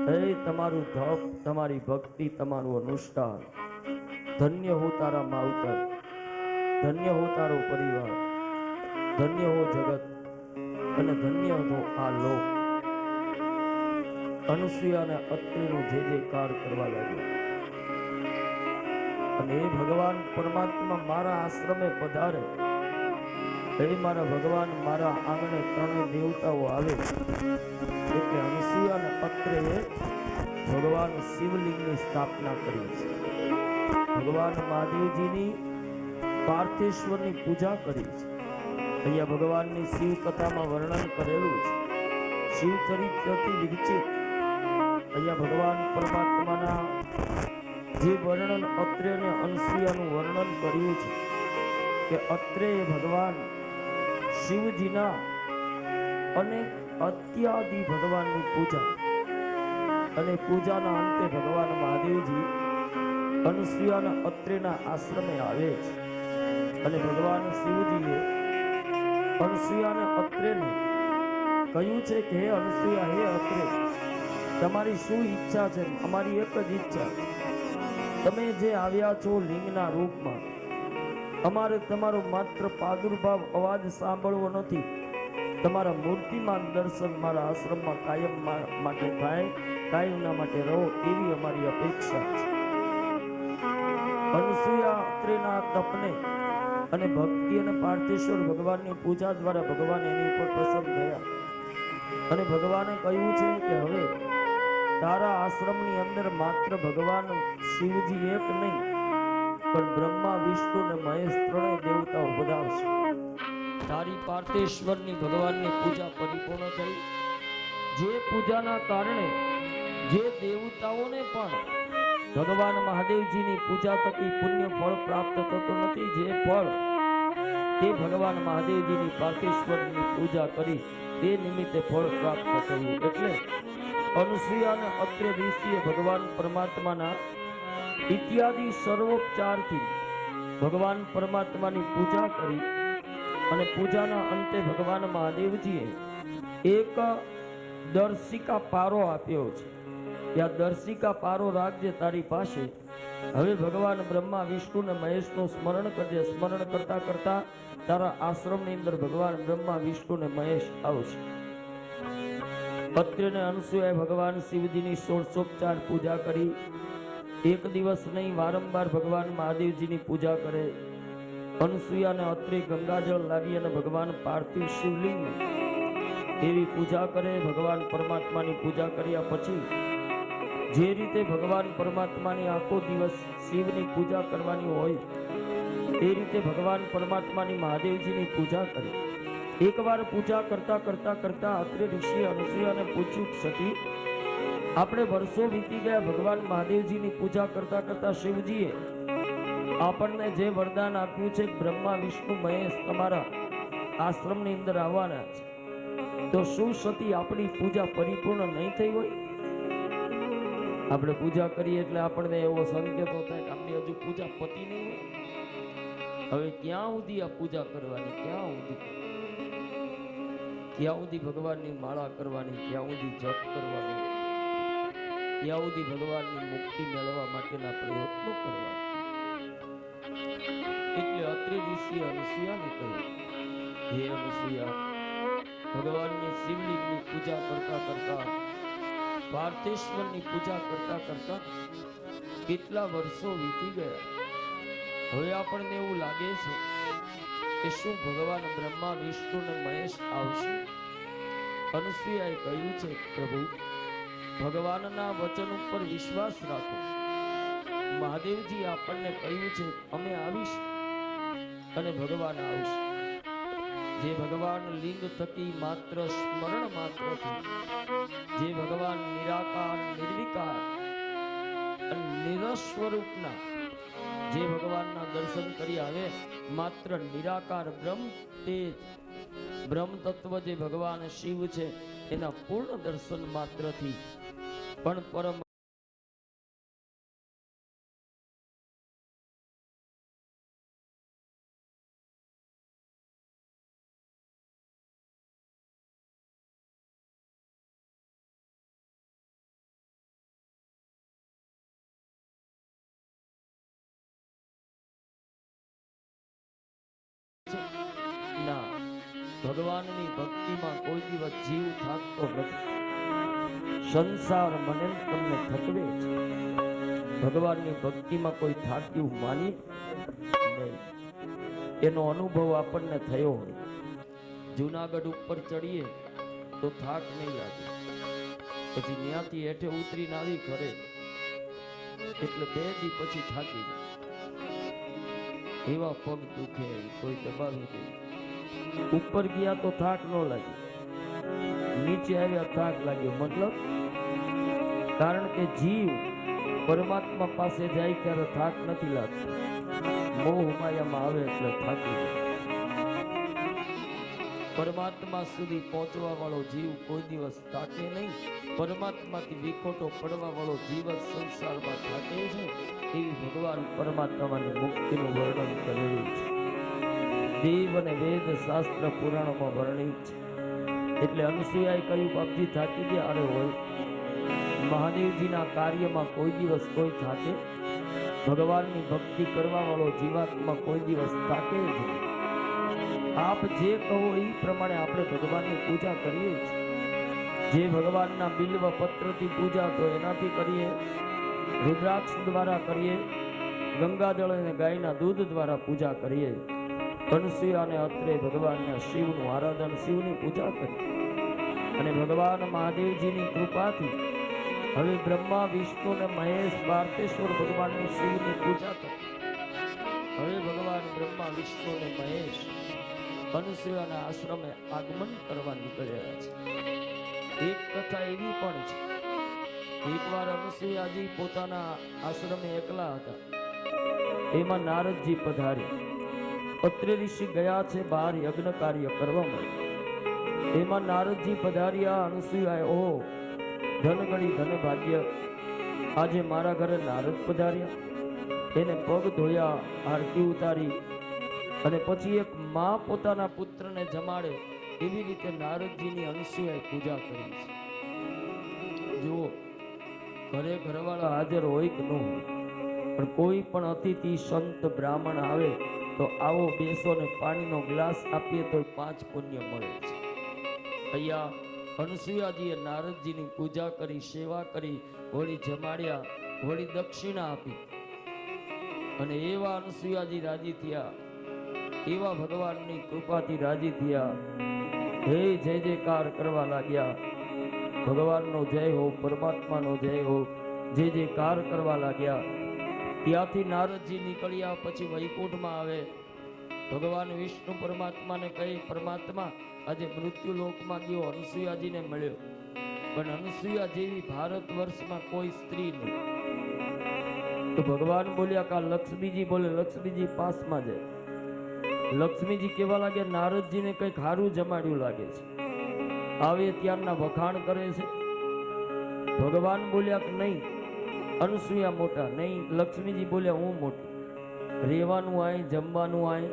હે તમારું તપ, તમારી ભક્તિ, તમારું અનુષ્ઠાન, ધન્ય હો તારા માવતર, ધન્ય હો તારો પરિવાર, ધન્ય હો જગત અને ધન્ય હો આ લોક. અનુસૂયાને અત્રેનો જે જયકાર કરવા લાગ્યો. અને એ ભગવાન પરમાત્મા મારા આશ્રમે પધારે, હે મારા ભગવાન મારા આંગણે ત્રણેય દેવતાઓ આવે. એટલે અનસૂયા અને અત્રેએ ભગવાન શિવલિંગની સ્થાપના કરી છે. ભગવાન મહાદેવજીની પાર્થેશ્વરની પૂજા કરી છે. અહીંયા ભગવાનની શિવ કથામાં વર્ણન કરેલું છે. શિવ ચરિત્રથી વિરચિત અહીંયા ભગવાન પરમાત્માના જે વર્ણન અત્રે અને અનસૂયાનું વર્ણન કર્યું છે કે અત્રેય ભગવાન શિવજીના અનેક અત્યાદિ ભગવાનની પૂજા, અને પૂજાના અંતે ભગવાન મહાદેવજી અનસૂયાના અત્રેના આશ્રમે આવે છે. અને ભગવાન શિવજીએ અનસૂયાને અત્રેને કહ્યું છે કે હે અનસૂયા, હે અત્રે, તમારી શું ઈચ્છા છે? અમારી એક જ ઈચ્છા છે, તમે જે આવ્યા છો લિંગના રૂપમાં, અમારે તમારો માત્ર પ્રાદુર્ભાવ અવાજ સાંભળવો નથી, તમારા મૂર્તિમાન દર્શન મારા આશ્રમમાં કાયમ માટે થાય, કાયમના માટે રહો, એવી અમારી અપેક્ષા છે. અનસૂયા અત્રેના તપને અને ભક્તિ અને પાર્થેશ્વર ભગવાનની પૂજા દ્વારા ભગવાન એની ઉપર પ્રસન્ન થયા. અને ભગવાને કહ્યું છે કે હવે તારા આશ્રમની અંદર માત્ર ભગવાન શિવજી એક નહીં, પણ બ્રહ્મા, વિષ્ણુ અને મહેશ ત્રણેય દેવતાઓ પધારશે. તારી પાર્થેશ્વરની ભગવાનની પૂજા પરિપૂર્ણ થઈ. જે પૂજાના કારણે જે દેવતાઓને પણ ભગવાન મહાદેવજીની પૂજા થકી પુણ્ય ફળ પ્રાપ્ત થતું નથી, જે ફળ તે ભગવાન મહાદેવજીની પાર્થેશ્વરની પૂજા કરી તે નિમિત્તે ફળ પ્રાપ્ત થયું. એટલે અનસૂયા અને અત્રે ઋષિએ ભગવાન પરમાત્માના ઇત્યાદિ સર્વોપચારથી ભગવાન પરમાત્માની પૂજા કરી. અને પૂજાના અંતે ભગવાન મહાદેવજીએ એક દર્શિકા પારો આપ્યો છે કે આ દર્શિકા પારો રાખજે તારી પાસે. હવે ભગવાન બ્રહ્મા, વિષ્ણુ અને મહેશનું સ્મરણ કરજે. સ્મરણ કરતા કરતા તારા આશ્રમની અંદર ભગવાન બ્રહ્મા, વિષ્ણુ અને મહેશ આવશે. અત્રે અને અનસૂયાએ ભગવાન શિવજીની ષોડશોપચાર પૂજા કરી. એક દિવસ નહીં, વારંવાર ભગવાન મહાદેવજીની પૂજા કરે. અનસૂયા અને અત્રે ગંગાજળ લાવી અને ભગવાન પાર્થિવ શિવલિંગ એવી પૂજા કરે. ભગવાન પરમાત્માની પૂજા કર્યા પછી જે રીતે ભગવાન પરમાત્માની આખો દિવસ શિવની પૂજા કરવાની હોય એ રીતે ભગવાન પરમાત્માની મહાદેવજીની પૂજા કરે. એકવાર પૂજા કરતા કરતા કરતા અત્રે ઋષિએ અનસૂયાને પૂછ્યું, સતી, આપણે વર્ષો વીતી ગયા ભગવાન મહાદેવજીની પૂજા કરતા કરતા શિવજીએ આપણને જે વરદાન આપ્યું છે, બ્રહ્મા, વિષ્ણુ, મહેશ તમારા આશ્રમની અંદર આવવાના છે, તો શું સતી આપણી પૂજા પરિપૂર્ણ નહીં થઈ હોય? આપણે પૂજા કરીએ એટલે આપણને એવો સંકેતો થાય કે આપણી હજુ પૂજા પતી નહીં હોય. હવે ક્યાં સુધી આ પૂજા કરવાની? ક્યાં સુધી ભગવાનની માળા કરવાની? ક્યાં સુધી જપ કરવાની? ક્યાં સુધી ભગવાનની મુક્તિ મેળવવા માટેના પ્રયત્નો કરવા? એટલે અત્રે ઋષિ અનસુયાને કહ્યું, હે અનસુયા, ભગવાનની શિવલિંગની પૂજા કરતા કરતા, પાર્થેશ્વરની પૂજા કરતા કરતા કેટલા વર્ષો વીતી ગયા. હવે આપણને એવું લાગે છે કે શું ભગવાન બ્રહ્મા, વિષ્ણુ અને મહેશ આવશે? અનસુયાએ કહ્યું છે, પ્રભુ, ભગવાનના વચન ઉપર વિશ્વાસ રાખો. મહાદેવજી આપણને કહ્યું છે અમે આવીશું અને ભગવાન આવશે. જે ભગવાન લિંગ થકી માત્ર સ્મરણ માત્રથી, જે ભગવાન નિરાકાર, નિર્વિકાર અને નિરસ સ્વરૂપના, જે ભગવાનના દર્શન કરી આવે, માત્ર નિરાકાર બ્રહ્મ તેજ, બ્રહ્મ તત્વ જે ભગવાન શિવ છે, એના પૂર્ણ દર્શન માત્રથી પણ પરમ ના, ભગવાનની ભક્તિમાં કોઈ દિવસ જીવ થાકતો નથી. સંસાર મને તમને થકવે છે. ભગવાનની ભક્તિમાં કોઈ થાક્યું માની નહીં. એનો અનુભવ આપણને થયો હોય. જુનાગઢ ઉપર ચડીએ તો થાક નહીં લાગે, પછી ત્યાંથી હેઠે ઉતરીને આવી ઘરે એટલે 2 દી પછી થાકી જાય. એવા પગ દુખે, કોઈ દબાવી દે. ઉપર ગયા તો થાક ન લાગ્યો, નીચે આવ્યા થાક લાગ્યો. મતલબ કારણ કે જીવ પરમાત્મા પાસે જાય ત્યારે થાક નથી લાગતો. મોહ માયામાં આવે એટલે થાકી જાય. પરમાત્મા સુધી પહોંચવા વાળો જીવ કોઈ દિવસ થાકે નહીં. પરમાત્માથી વિખોટો પડવા વાળો જીવ સંસારમાં થાકે છે. એવી ભગવાન પરમાત્માની મુક્તિનું વર્ણન કરેલું છે. દેવ અને વેદ શાસ્ત્ર પુરાણોમાં વર્ણિત છે. એટલે અનસુયાએ કહ્યું, બાપજી થાકી ગયા? અરે હોય, મહાદેવજીના કાર્યમાં કોઈ દિવસ કોઈ થાકે? ભગવાનની ભક્તિ કરવા વાળો જીવાત્મા કોઈ દિવસ થાકે જ નહીં. આપ જે કહો એ પ્રમાણે આપણે ભગવાનની પૂજા કરીએ છીએ. જે ભગવાનના બિલ્વ પત્રથી પૂજા તો એનાથી કરીએ, રુદ્રાક્ષ દ્વારા કરીએ, ગંગાજળ અને ગાયના દૂધ દ્વારા પૂજા કરીએ. અનસુયા અને અત્રે ભગવાનના શિવનું આરાધન, શિવની પૂજા કરી. અને ભગવાન મહાદેવજીની કૃપાથી હવે બ્રહ્મા, વિષ્ણુ અને મહેશ, પાર્થેશ્વર ભગવાનની શિવની પૂજા કરી. હવે ભગવાન બ્રહ્મા, વિષ્ણુ અને મહેશ અનસુયાના આશ્રમે આગમન કરવા નીકળ્યા છે. એક કથા એવી પણ છે, એકવાર અનસુયાજી પોતાના આશ્રમે એકલા હતા. એમાં નારદજી પધાર્યા. અત્રે ઋષિ ગયા છે બહાર યજ્ઞ કાર્ય કરવા માટે. એમાં નારદજી પધાર્યા. અનસુયાએ, ઓહો ધન ગણી ધન ભાગ્ય, આજે મારા ઘરે નારદ પધાર્યા. એને પગ ધોયા, આરતી ઉતારી અને પછી એક માં પોતાના પુત્રને જમાડે એવી રીતે નારદજીની અનસુયાએ પૂજા કરી છે. જુઓ, ઘરે ઘરવાળા હાજર હોય કે ન હોય, પણ કોઈ પણ અતિથિ સંત બ્રાહ્મણ આવે તો આવો બેસો ને પાણીનો ગ્લાસ આપીએ તો 5 પુણ્ય મળે છે. અહીંયા અનસુયાજીએ નારદજીની પૂજા કરી, સેવા કરી, વળી જમાડ્યા, વળી દક્ષિણા આપી. અને એવા અનસુયાજી રાજી થયા, એવા ભગવાનની કૃપાથી રાજી થયા. હે જય જયકાર કરવા લાગ્યા. ભગવાનનો જય હો, પરમાત્માનો જય હો, જય જયકાર કરવા લાગ્યા. ત્યાંથી નારદજી નીકળ્યા. પછી વૈકુંઠમાં આવે. ભગવાન વિષ્ણુ પરમાત્માને કહે, પરમાત્મા આજે મૃત્યુ લોકમાં ગયો, અનસુયાજીને મળ્યો, પણ અનસુયા જેવી ભારત વર્ષમાં કોઈ સ્ત્રી નહીં. તો ભગવાન બોલ્યા કે લક્ષ્મીજી બોલે. લક્ષ્મીજી પાસમાં જાય. લક્ષ્મીજી કેવા લાગે, નારદજીને કંઈક સારું જમાડ્યું લાગે છે. આવે ત્યારના વખાણ કરે છે. ભગવાન બોલ્યા કે નહીં અનસુયા મોટા, નહીં લક્ષ્મીજી બોલ્યા હું મોટી. રહેવાનું આય, જમવાનું આય,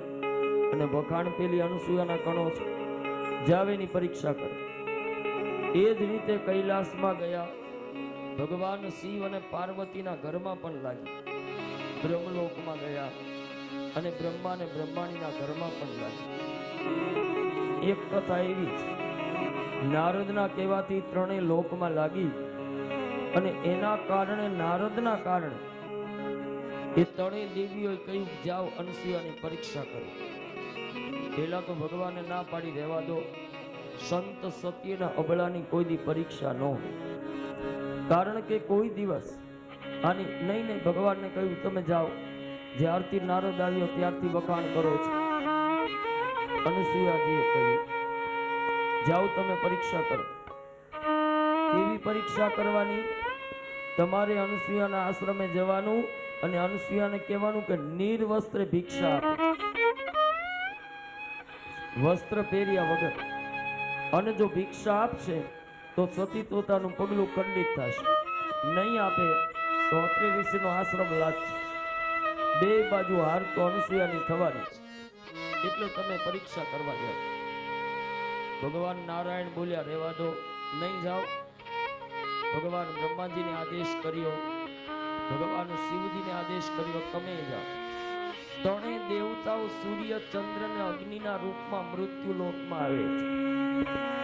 અને વખાણ પેલી અનસુયાના કણો છે. જાવેની પરીક્ષા કરે. એ જ રીતે કૈલાસમાં ગયા. ભગવાન શિવ અને પાર્વતીના ઘરમાં પણ લાગી. બ્રહ્મલોકમાં ગયા અને બ્રહ્મા અને બ્રહ્માણીના ઘરમાં પણ લાગી. એક કથા એવી છે, નારદના કહેવાથી ત્રણેય લોકમાં લાગી અને એના કારણે નારદના કારણે એ ત્રણેય દેવીઓએ કહ્યું જાઓ અનસુયાની પરીક્ષા કરો. પહેલા તો ભગવાને ના પાડી રહેવા દો, સંત સત્યના અબળાની કોઈ દી પરીક્ષા ન હોય. કારણ કે કોઈ દિવસ આની નહીં ભગવાનને કહ્યું તમે જાઓ. જ્યારથી નારદ આવ્યો ત્યારથી વખાણ કરો છો. અનસુયાજીએ કહ્યું જાઓ તમે પરીક્ષા કરો. કેવી પરીક્ષા કરવાની? તમારે અનસુયાના આશ્રમે જવાનું અને અનસુયાને કહેવાનું કે નિર્વસ્ત્રે ભિક્ષા આપે, વસ્ત્ર પહેર્યા વગર. અને જો ભિક્ષા આપશે તો સતીત્વતાનું પગલું ખંડિત થશે. નહીં આપે તો અત્રે ઋષિનો આશ્રમ લાગશે. બે બાજુ હાર તો અનસુયાની થવાની છે. એટલે તમે પરીક્ષા કરવા જાઓ. ભગવાન નારાયણ બોલ્યા રહેવા દો, નહીં જાઓ. ભગવાન બ્રહ્માજીને આદેશ કર્યો, ભગવાન શિવજીને આદેશ કર્યો તમે જાઓ. ત્રણેય દેવતાઓ સૂર્ય, ચંદ્ર અને અગ્નિના રૂપમાં મૃત્યુ લોકમાં આવે છે.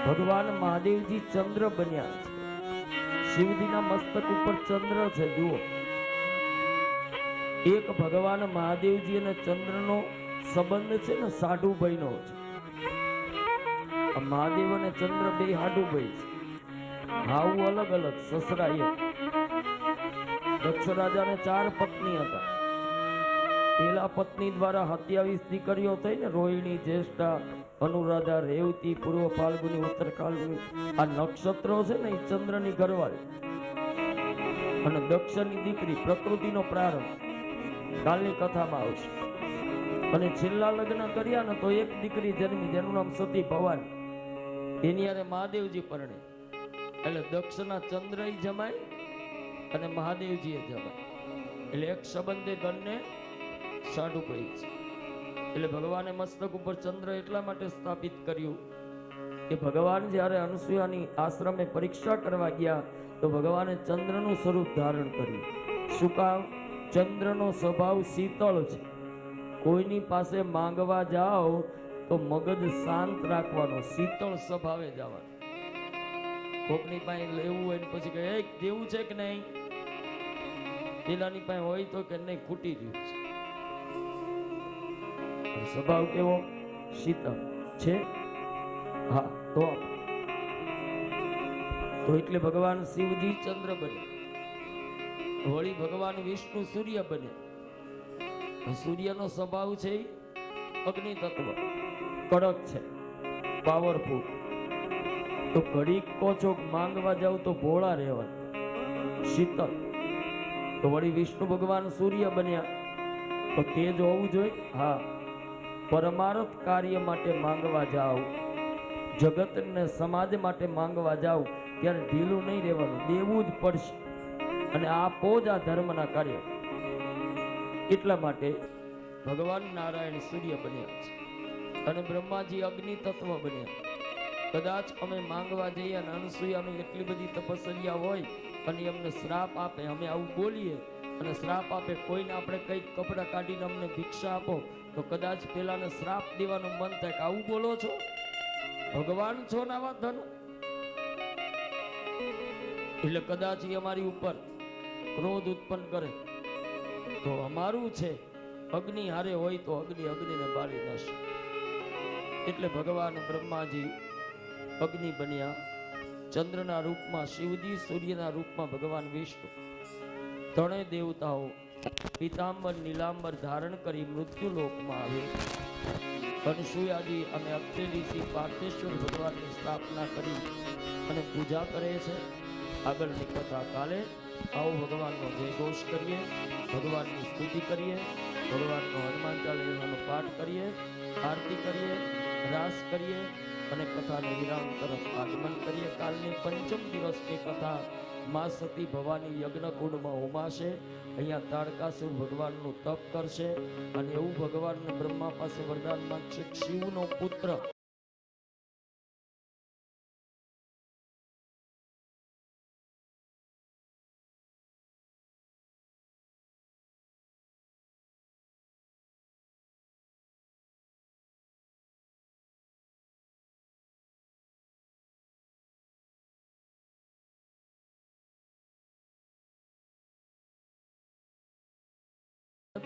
ભગવાન મહાદેવજી ચંદ્ર બન્યા છે. શિવજીના મસ્તક ઉપર ચંદ્ર છે. જુઓ, એક ભગવાન મહાદેવજી અને ચંદ્રનો સંબંધ છે ને સાઢુભાઈનો છે. મહાદેવ અને ચંદ્ર બે હાડુભાઈ છે. હાવું અલગ અલગ, સસરા એક. દક્ષ રાજાને 4 પત્ની હતા. પેલા પત્ની દ્વારા 27 દીકરીઓ થઈ ને, રોહિણી, જ્યેષ્ઠા, અનુરાધા, રેવતી, પૂર્વ ફાલ્ગુની, ઉત્તર ફાલ્ગુની. આ નક્ષત્રો છે ને એ ચંદ્રની ઘરવાળી. અને દક્ષની દીકરી પ્રકૃતિનો પ્રારંભ કાલની કથામાં આવશે. અને છેલ્લા લગ્ન કર્યા ને તો એક દીકરી જન્મી, જેનું નામ સતી ભવાની. એની હારે મહાદેવજી પરણે. એટલે દક્ષના ચંદ્ર જમાય અને મહાદેવજી જમાય. એટલે એક સંબંધે બંને સાઢુભાઈ છે. એટલે ભગવાને મસ્તક ઉપર ચંદ્ર એટલા માટે સ્થાપિત કર્યું કે ભગવાન જ્યારે અનસુયાની આશ્રમે પરીક્ષા કરવા ગયા તો ભગવાને ચંદ્રનું સ્વરૂપ ધારણ કર્યું. શું કામ? ચંદ્રનો સ્વભાવ શીતળ છે. કોઈની પાસે માંગવા જાઓ તો મગજ શાંત રાખવાનો, શીતળ સ્વભાવે જવાનું. કોકની પાસે લેવું હોય ને પછી કહે દેવું છે કે નહીં, પેલાની પાસે હોય તો કે નહીં ખૂટી રહ્યું છે. સ્વભાવ કેવો? શીતળ છે. હા તો એટલે ભગવાન શિવજી ચંદ્ર બને, વળી ભગવાન વિષ્ણુ સૂર્ય બને. સૂર્યનો સ્વભાવ છે અગ્નિ તત્વ, કડક છે, પાવરફુલ. તો ઘડીક કોચોક માંગવા જાવ તો ભોળા રહેવાય, શીતળ. તો વળી વિષ્ણુ ભગવાન સૂર્ય બન્યા તો તેજ હોવું જોઈએ. હા, પરમાર્થ કાર્ય માટે માંગવા જાઓ, જગત ને સમાજ માટે માંગવા જાઓ ત્યારે ઢીલું નહીં રહેવાનું, દેવું જ પડશે. અને આપો જ આ ધર્મના કાર્ય. એટલા માટે ભગવાન નારાયણ સૂર્ય બન્યા છે અને બ્રહ્માજી અગ્નિ તત્વ બન્યા. કદાચ અમે માંગવા જઈએ અને અનસુયાની એટલી બધી તપસ્યા હોય અને એમને શ્રાપ આપે, અમે આવું બોલીએ અને શ્રાપ આપે, કોઈને આપણે કંઈક કપડાં કાઢીને અમને ભિક્ષા આપો તો કદાચ પેલાને શ્રાપ દેવાનું મન થાય કે આવું બોલો છો, ભગવાન છો ને આવા ધન. એટલે કદાચ એ અમારી ઉપર ક્રોધ ઉત્પન્ન કરે તો અમારું છે અગ્નિ હારે હોય તો અગ્નિને બાળી નાશે. એટલે ભગવાન બ્રહ્માજી અગ્નિ બન્યા, ચંદ્રના રૂપમાં શિવજી, સૂર્યના રૂપમાં ભગવાન વિષ્ણુ. ત્રણેય દેવતાઓ પીતાંબર નીલાંબર ધારણ કરી મૃત્યુ લોકમાં આવે. અનસુયાજી અને અત્રે ઋષિ પાર્થેશ્વર ભગવાનની સ્થાપના કરી અને પૂજા કરે છે. આગળની કથા કાલે. આવો ભગવાનનો જયઘોષ કરીએ, ભગવાનની સ્તુતિ કરીએ, ભગવાનનો હનુમાન ચાલીસાનો પાઠ કરીએ, આરતી કરીએ. રાસ કરીએ અને કથાને વિરામ તરફ આગમન કરીએ. કાલની પંચમ દિવસની કથા મા સતી ભવાની યજ્ઞ કુંડમાં ઉમાશે. અહીંયા તારકાસુર ભગવાનનું તપ કરશે અને એવું ભગવાનને બ્રહ્મા પાસે વરદાન માંગશે, શિવનો પુત્ર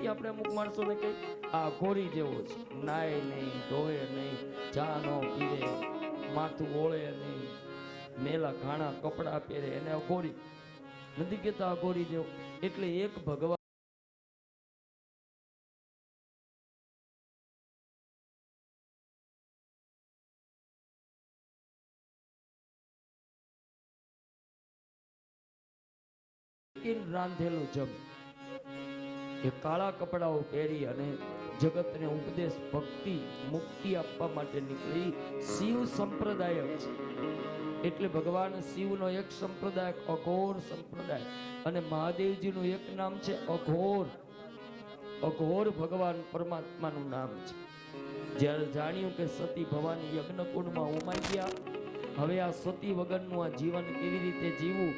આપણે અમુક માણસોને કઈ આ ઘોરી જેવો છે, નાય નહીં, ધોવે નહીં, ચા ન પીવે, માથું ઓળે નહીં, મેલા ઘાણા કપડા પહેરે, એને અઘોરી નથી કેતા, અઘોરી જેવો. એટલે એક ભગવાન રાંધેલું જમ એ કાળા કપડાઓ પહેરી અને જગતને ઉપદેશ, ભક્તિ, મુક્તિ આપવા માટે નીકળી. શિવ સંપ્રદાયક છે એટલે ભગવાન શિવનો એક સંપ્રદાય અઘોર સંપ્રદાય, અને મહાદેવજીનું એક નામ છે અઘોર. અઘોર ભગવાન પરમાત્માનું નામ છે. જ્યારે જાણ્યું કે સતી ભવાની યજ્ઞકુંડમાં ઉમાઈ ગયા, હવે આ સતી વગરનું આ જીવન કેવી રીતે જીવવું,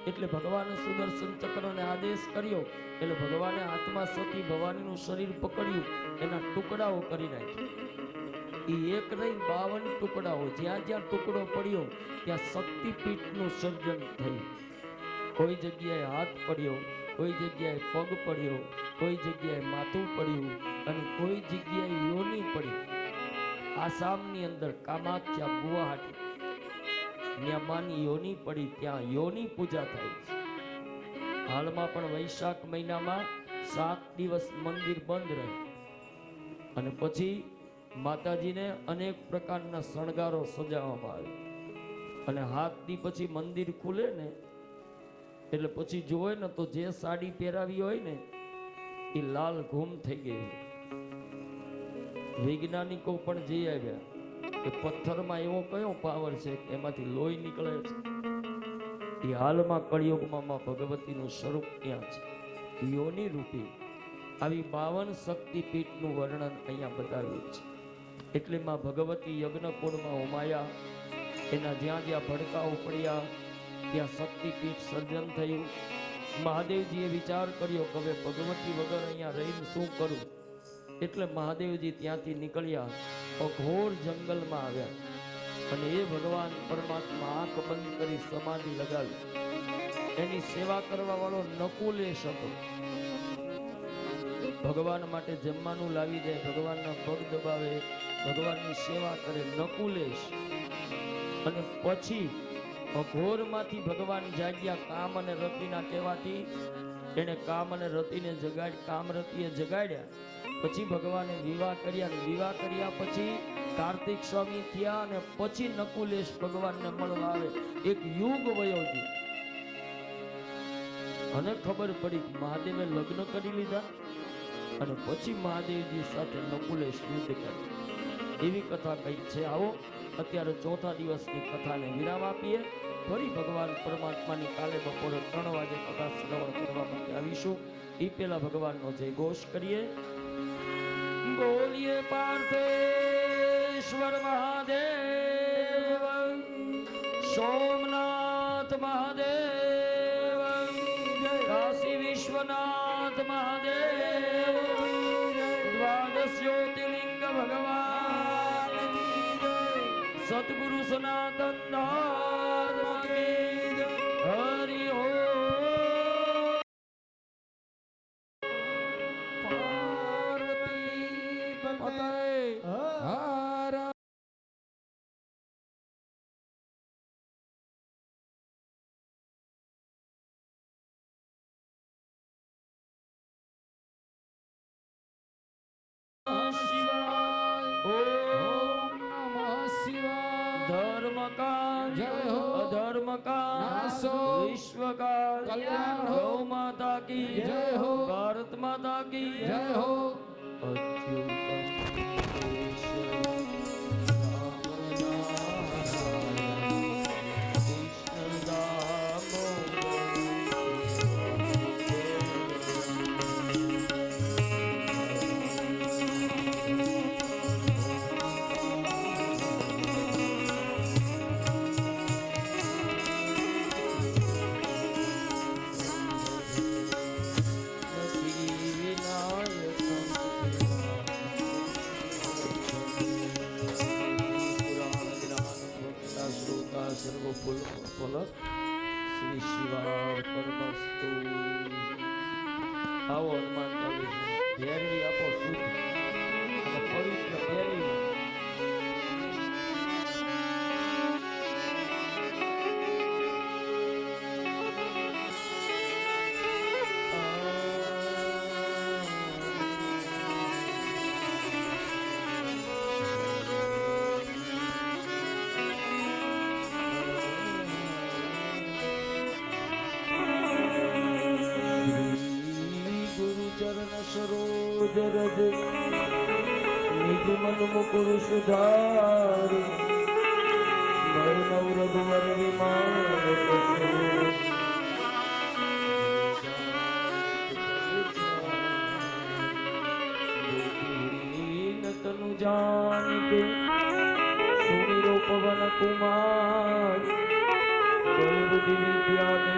એટલે ભગવાને સુદર્શન ચક્રને આદેશ કર્યો. એટલે ભગવાને હાથમાં સતી ભવાનીનું શરીર પકડ્યું, એના ટુકડાઓ કરી નાખ્યા. એ એક નહીં 52 ટુકડાઓ. જ્યાં જ્યાં ટુકડો પડ્યો ત્યાં શક્તિપીઠનું સર્જન થયું. કોઈ જગ્યાએ હાથ પડ્યો, કોઈ જગ્યાએ પગ પડ્યો, કોઈ જગ્યાએ માથું પડ્યું અને કોઈ જગ્યાએ યોની પડી. આસામની અંદર કામાખ્યા, ગુવાહાટી, ત્યાં માની યોની પડી, ત્યાં યોની પૂજા થાય છે. હાલમાં પણ વૈશાખ મહિનામાં 7 દિવસ મંદિર બંધ રહે અને પછી માતાજીને અનેક પ્રકારના શણગારો સજાવવામાં આવે અને 7 દી પછી મંદિર ખુલે ને એટલે પછી જોવે ને તો જે સાડી પહેરાવી હોય ને એ લાલ ઘૂમ થઈ ગઈ. વૈજ્ઞાનિકો પણ જઈ આવ્યા કે પથ્થરમાં એવો કયો પાવર છે કે એમાંથી લોહી નીકળે છે. એ હાલમાં કળિયુગમાં માં ભગવતીનું સ્વરૂપ ત્યાં છે, યોની રૂપી. આવી 52 શક્તિપીઠનું વર્ણન અહીંયા બતાવ્યું છે. એટલે માં ભગવતી યજ્ઞકુંડમાં ઉમાયા. એના જ્યાં જ્યાં ભડકાઓ પડ્યા ત્યાં શક્તિપીઠ સર્જન થયું. મહાદેવજીએ વિચાર કર્યો કે હવે ભગવતી વગર અહીંયા રહીને શું કરું. એટલે મહાદેવજી ત્યાંથી નીકળ્યા, અઘોર જંગલમાં આવ્યા અને એ ભગવાન પરમાત્મા આંખ બંધ કરી સમાધિ લગાવી. એની સેવા કરવા વાળો નકુલેશ હતો. ભગવાન માટે જમવાનું લાવી દે, ભગવાનના પગ દબાવે, ભગવાનની સેવા કરે નકુલેશ. અને પછી અઘોરમાંથી ભગવાન જાગ્યા કામ અને રતિના કહેવાથી. એને કામ અને રતિને કામરતીએ જગાડ્યા. પછી ભગવાને વિવાહ કર્યા. વિવાહ કર્યા પછી કાર્તિક સ્વામી થયા અને પછી નકુલેશ ભગવાનને મળવા આવે. એક યુગ વયો ગયો અને ખબર પડી મહાદેવે લગ્ન કરી લીધા અને પછી મહાદેવજી સાથે નકુલેશ યુદ્ધ કર્યું. એવી કથા કઈ છે. આવો અત્યારે 4થા દિવસની કથાને વિરામ આપીએ. ફરી ભગવાન પરમાત્માની કાલે બપોરે 3 વાગે કથા શ્રવણ કરવા માટે આવીશું. એ પેલા ભગવાનનો જય ઘોષ કરીએ. બોલીએ પાર્થેશ્વર મહાદેવ, સોમનાથ મહાદેવ, કાશી વિશ્વનાથ મહાદેવ, દ્વાદશ જ્યોતિર્લિંગ ભગવાન, સદગુરુ સનાતન ધર્મ કી હરિ ઓમ. શિવાય. ઓમ નમઃ का
जय हो।
अधर्म का
नाश हो।
विश्व का
कल्याण हो।
गौ माता की
जय हो।
भारत माता की
जय हो।
अच्युतम केशवम શ્રી શિવાર્પણમસ્તુ. આવો હનુમાન ચાલીસા ભેરવી આપો શુદ્ધ અને પવિત્ર પહેલી સરોજ રજ નિજ મન મુકુર સુધાર નર નવ રઘુવર વિમાન તનુ જાન કે સુમિરો પવન કુમાર બલ બુદ્ધિ વિદ્યા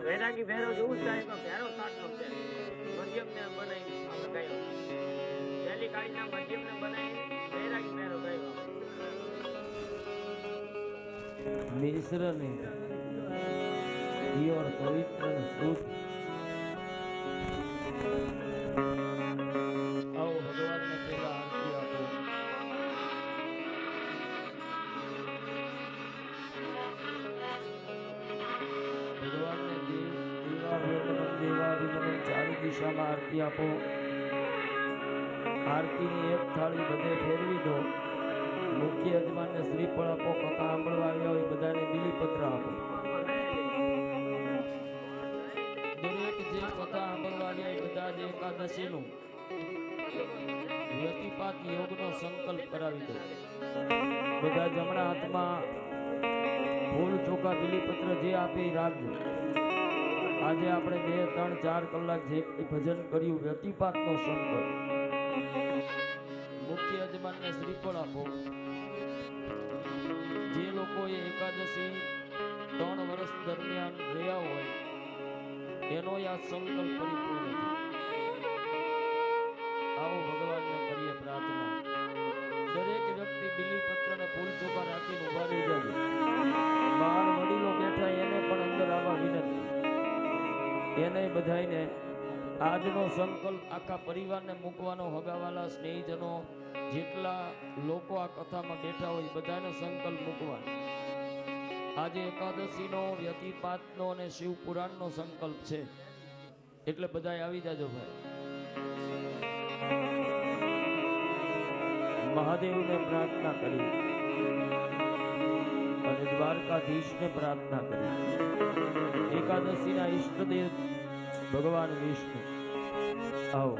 વૈરાગી ભેરો જેવું જ થાય પણ ભેરો સાતનો છે મધ્યમ ને બનાવી આપણે ગાયો પહેલી કાળીના મધ્યમ ને બનાવી વૈરાગી ભેરો ગાયો
મિશ્ર ને પ્યોર પવિત્ર ને શુદ્ધ. આવો ભગવાનને પહેલા આરતી આપો. ભગવાનને દેવાભિમનમ ચારે દિશામાં આરતી આપો. આરતીની એક થાળી બધે ફેરવી દો. મુખ્ય યજમાનને શ્રીફળ આપો. કથા સાંભળવા આવ્યા હોય બધાને બીલીપત્ર આપો. દરેક જે કથા સાંભળવા આવ્યા એ બધા જ એકાદશીનું વ્યતિપાત યોગનો સંકલ્પ કરાવી દો. બધા જમણા હાથમાં ફૂલ ચોખા બીલીપત્ર જે આપે એ રાખજો. આજે આપણે 2, 3, 4 કલાક જે ભજન કર્યું વ્યતિપાતનો સંકલ્પ. મુખ્ય યજમાનને શ્રીફળ આપો. જે લોકોએ એકાદશી 3 વર્ષ દરમિયાન રહ્યા હોય એનો આ સંકલ્પ પરિપૂર્ણ થાય. આવો ભગવાનને કરીએ પ્રાર્થના. દરેક વ્યક્તિ બીલીપત્ર અને ફૂલ ચોખા રાખીને ઉભા રહી જાય. બહાર વડીલો બેઠા એને પણ અંદર આવવા વિનંતી. એને બધાઈને આજનો સંકલ્પ આખા પરિવારને મૂકવાનો. હગાવાલા સ્નેહીજનો જેટલા લોકો આ કથામાં બેઠા હોય બધાને સંકલ્પ મૂકવાનો. આજે એકાદશીનો વ્યતિપાતનો અને શિવ પુરાણનો સંકલ્પ છે એટલે બધાય આવી જાજો ભાઈ. મહાદેવને પ્રાર્થના કરી અને દ્વારકાધીશને પ્રાર્થના કરી. એકાદશીના ઈષ્ટદેવ ભગવાન વિષ્ણુ આવો.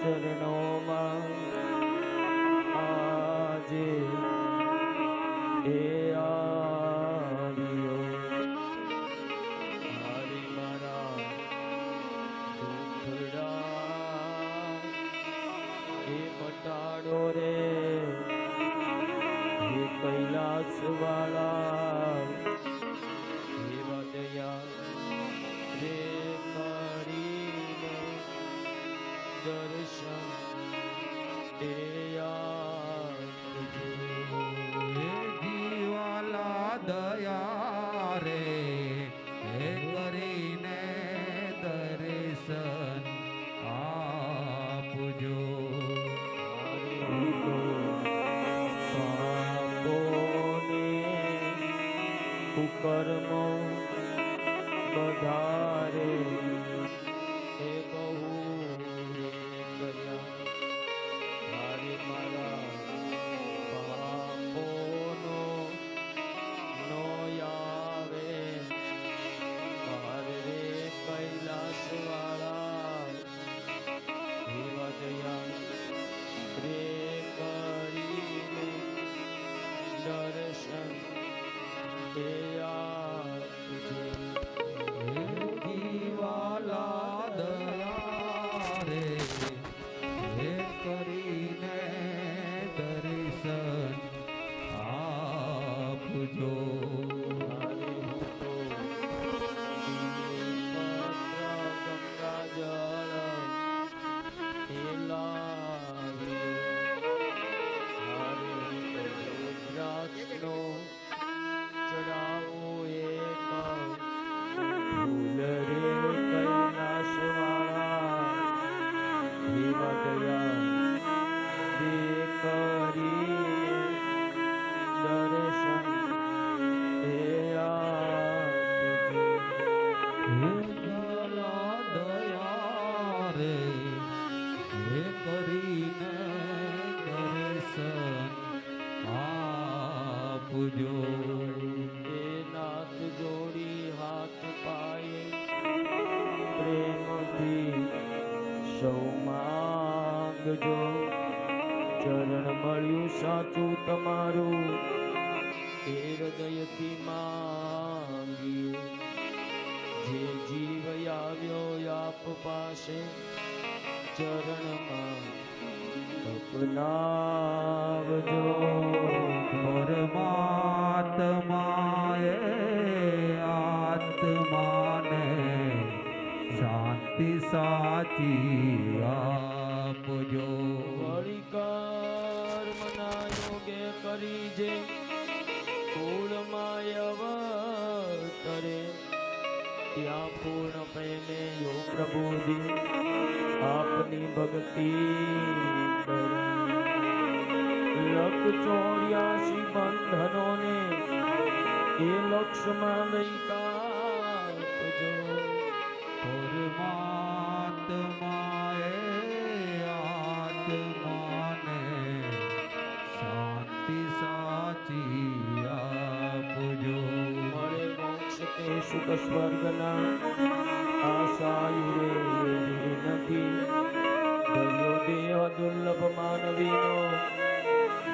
ચરણોમાં આજે એ આવ્યો. હરે મારા દુખડા એ મટાડો રે હે કૈલાસ વાળા. એવા દયા રે કરીને દર્શન
જીવાલા દયા રે હે કરીને દર્શન આપજો.
કુકર્મો બધારે એ બહુ
જીવાલા દયા રે હે કરીને દર્શન આપજો.
ચડાવ માગજો ચરણ મળ્યું સાચું તમારું એ હૃદયથી માંગીએ જે જીવ આવ્યો આપ પાસે ચરણમાં અપનાવજો
પરમાત્માએ આત્માને શાંતિ સાચી આપજો.
વળી કર્મના યોગે કરી જે કુળમાં અવતરે ત્યાં પૂર્ણ પ્રેમે યો પ્રભુજી આપની ભક્તિ કરે. લખ 84 બંધનોને એ લક્ષમાં લઈ કાપજો.
પરમાત્માએ આત્માને શાંતિ સાચી આપજો.
મળે મોક્ષ કે સુખ સ્વર્ગના આશાયુ રે નથી. દરિયો દેહ દુર્લભ માનવીનો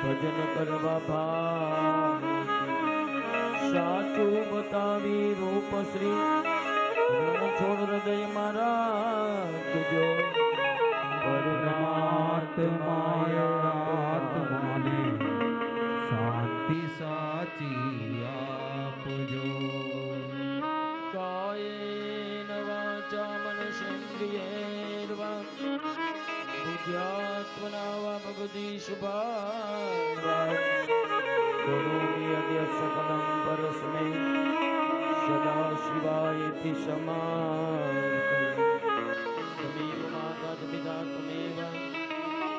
ભજન કરવા ભાવ સાચું બતાવી રૂપ શ્રી છોડ હૃદયમાં રાખજો.
પરમાત્માએ આત્માને શાંતિ સાચી આપજો.
કાયેન વાચા મનસેન્દ્રિયૈર્વા બુદ્ધ્યાત્મના વા ભગવતી શુભાંગાत् કરોમિ અદ્ય સકલં પરસ્મૈ સદા શિવાયેતિ સમર્પયામિ. ત્વમેવ માતા ચ પિતા ત્વમેવ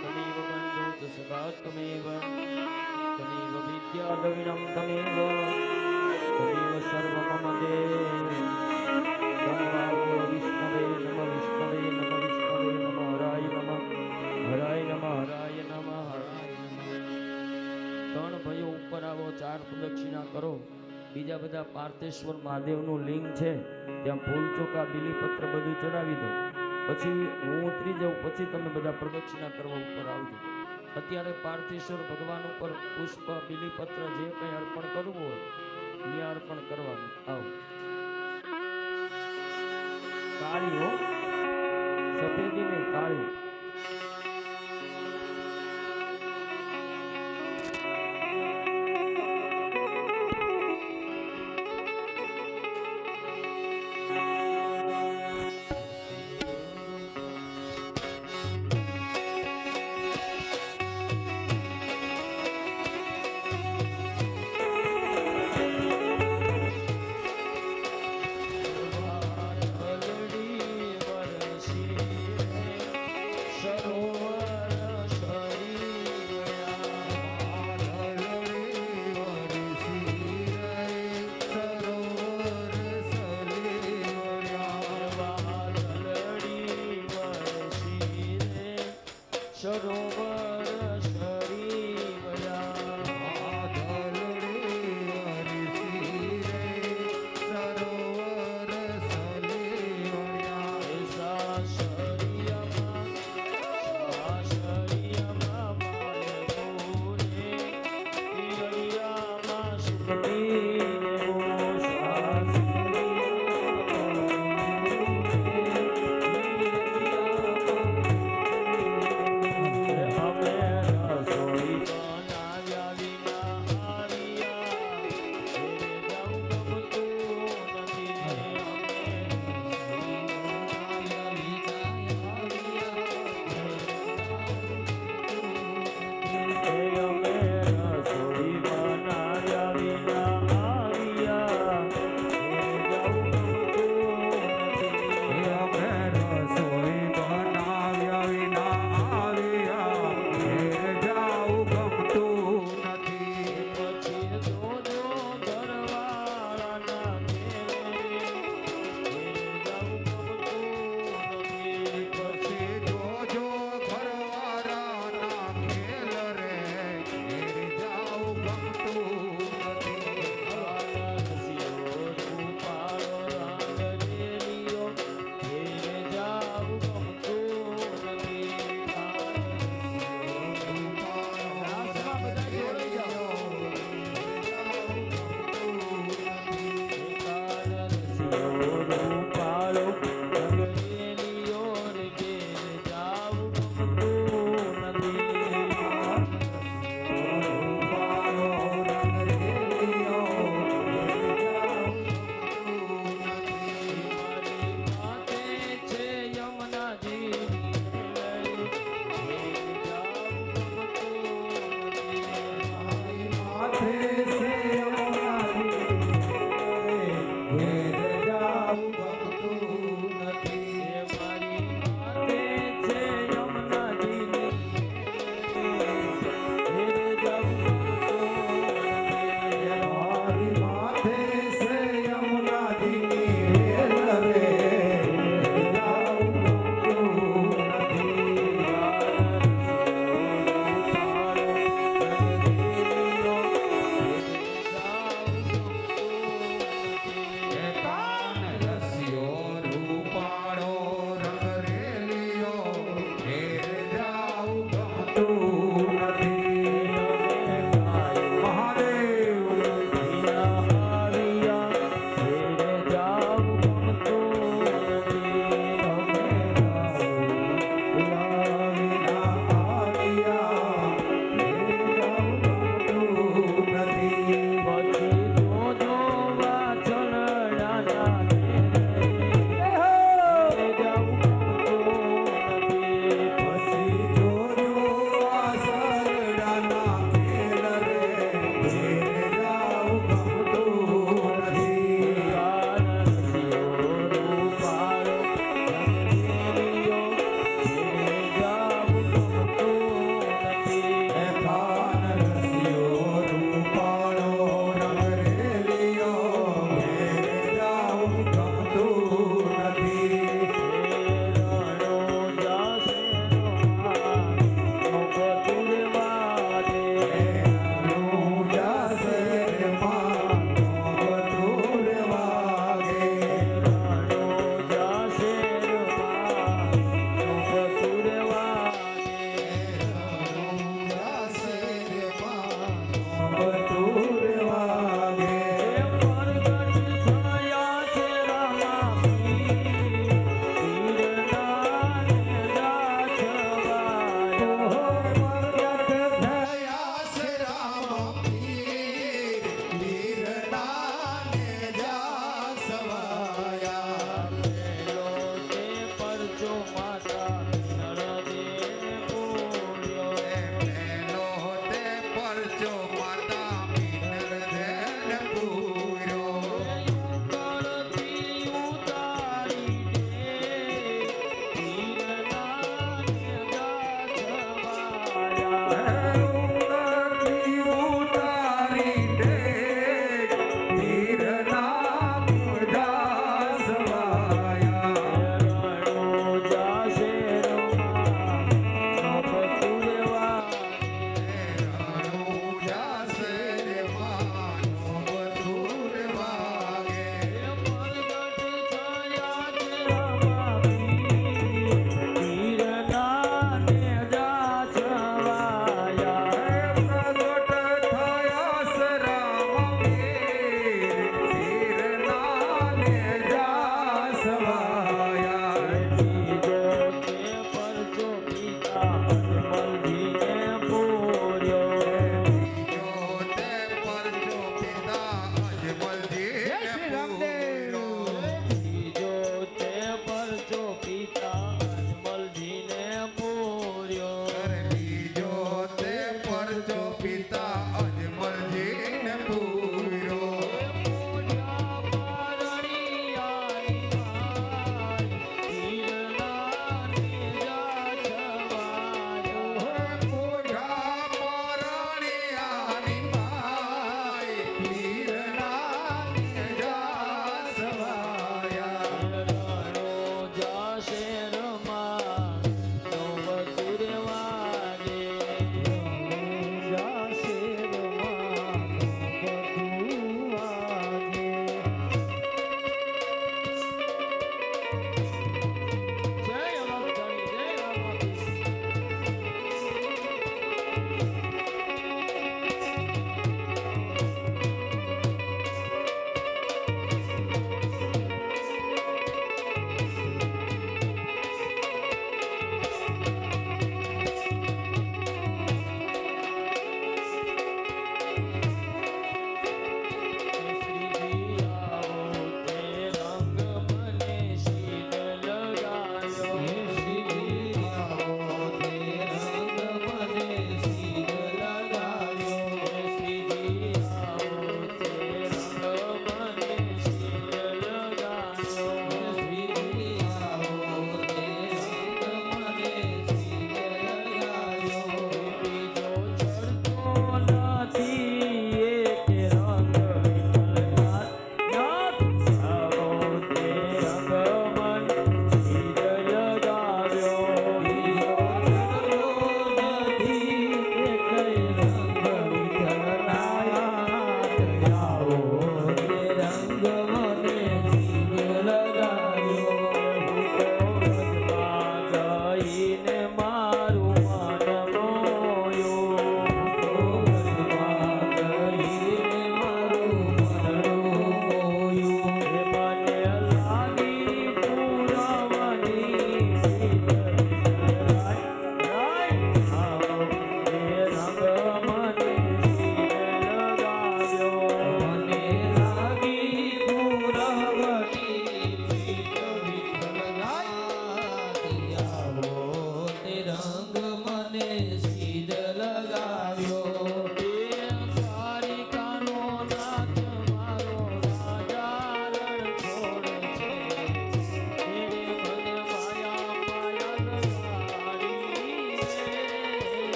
ત્વમેવ બંધુ ચ સખા ત્વમેવ ત્વમેવ વિદ્યા દ્રવિણં ત્વમેવ ત્વમેવ સર્વં મમ દેવ. નમો વિષ્ણવે નમઃ વિષ્ણવે નમઃ વિષ્ણવે નમઃ હરાય નમઃ હરાય નમઃ હરાય નમઃ હરાય નમઃ. ત્રણ ભાઈઓ ઉપર આવો, 4 પ્રદક્ષિણા કરો. બીજા બધા પાર્થેશ્વર મહાદેવનું લિંગ છે ત્યાં ફૂલ ચોખા બીલીપત્ર બધું ચડાવી દો. પછી હું ઉતરી જાઉં પછી તમે બધા પ્રદક્ષિણા કરવા ઉપર આવજો. અત્યારે પાર્થેશ્વર ભગવાન ઉપર પુષ્પ બીલીપત્ર જે કંઈ અર્પણ કરવું હોય ત્યાં અર્પણ કરવાનું. આવો કાળી હો, સફેદી નહીં કાળી.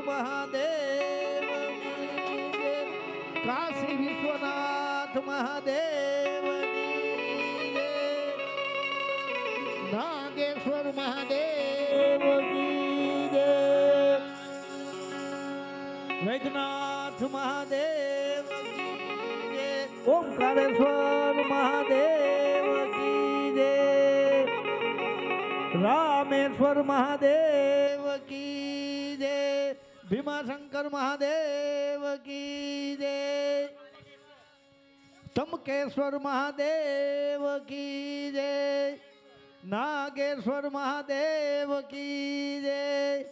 મહાદેવ કાશી વિશ્વનાથ મહાદેવ નાગેશ્વર મહાદેવ વૈદ્યનાથ મહાદેવ ઓમકારેશ્વર મહાદેવ કી જય રામેશ્વર મહાદેવ કી જય ભીમાશંકર મહાદેવ કી જય તમકેશ્વર મહાદેવ કી જય नागेश्वर महादेव की जय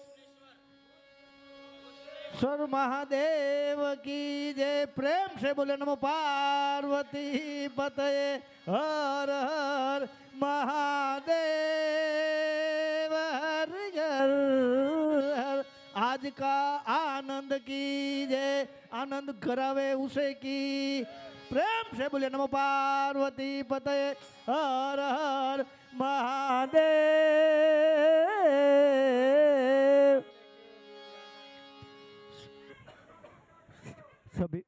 स्वर महादेव की जय प्रेम से बोले नमो पार्वती पतये हर हर महादेव हर हर हर आज का आनंद की जय आनंद करावे उसे की प्रेम से बोले नमो पार्वती पतये हर हर महादेव सभी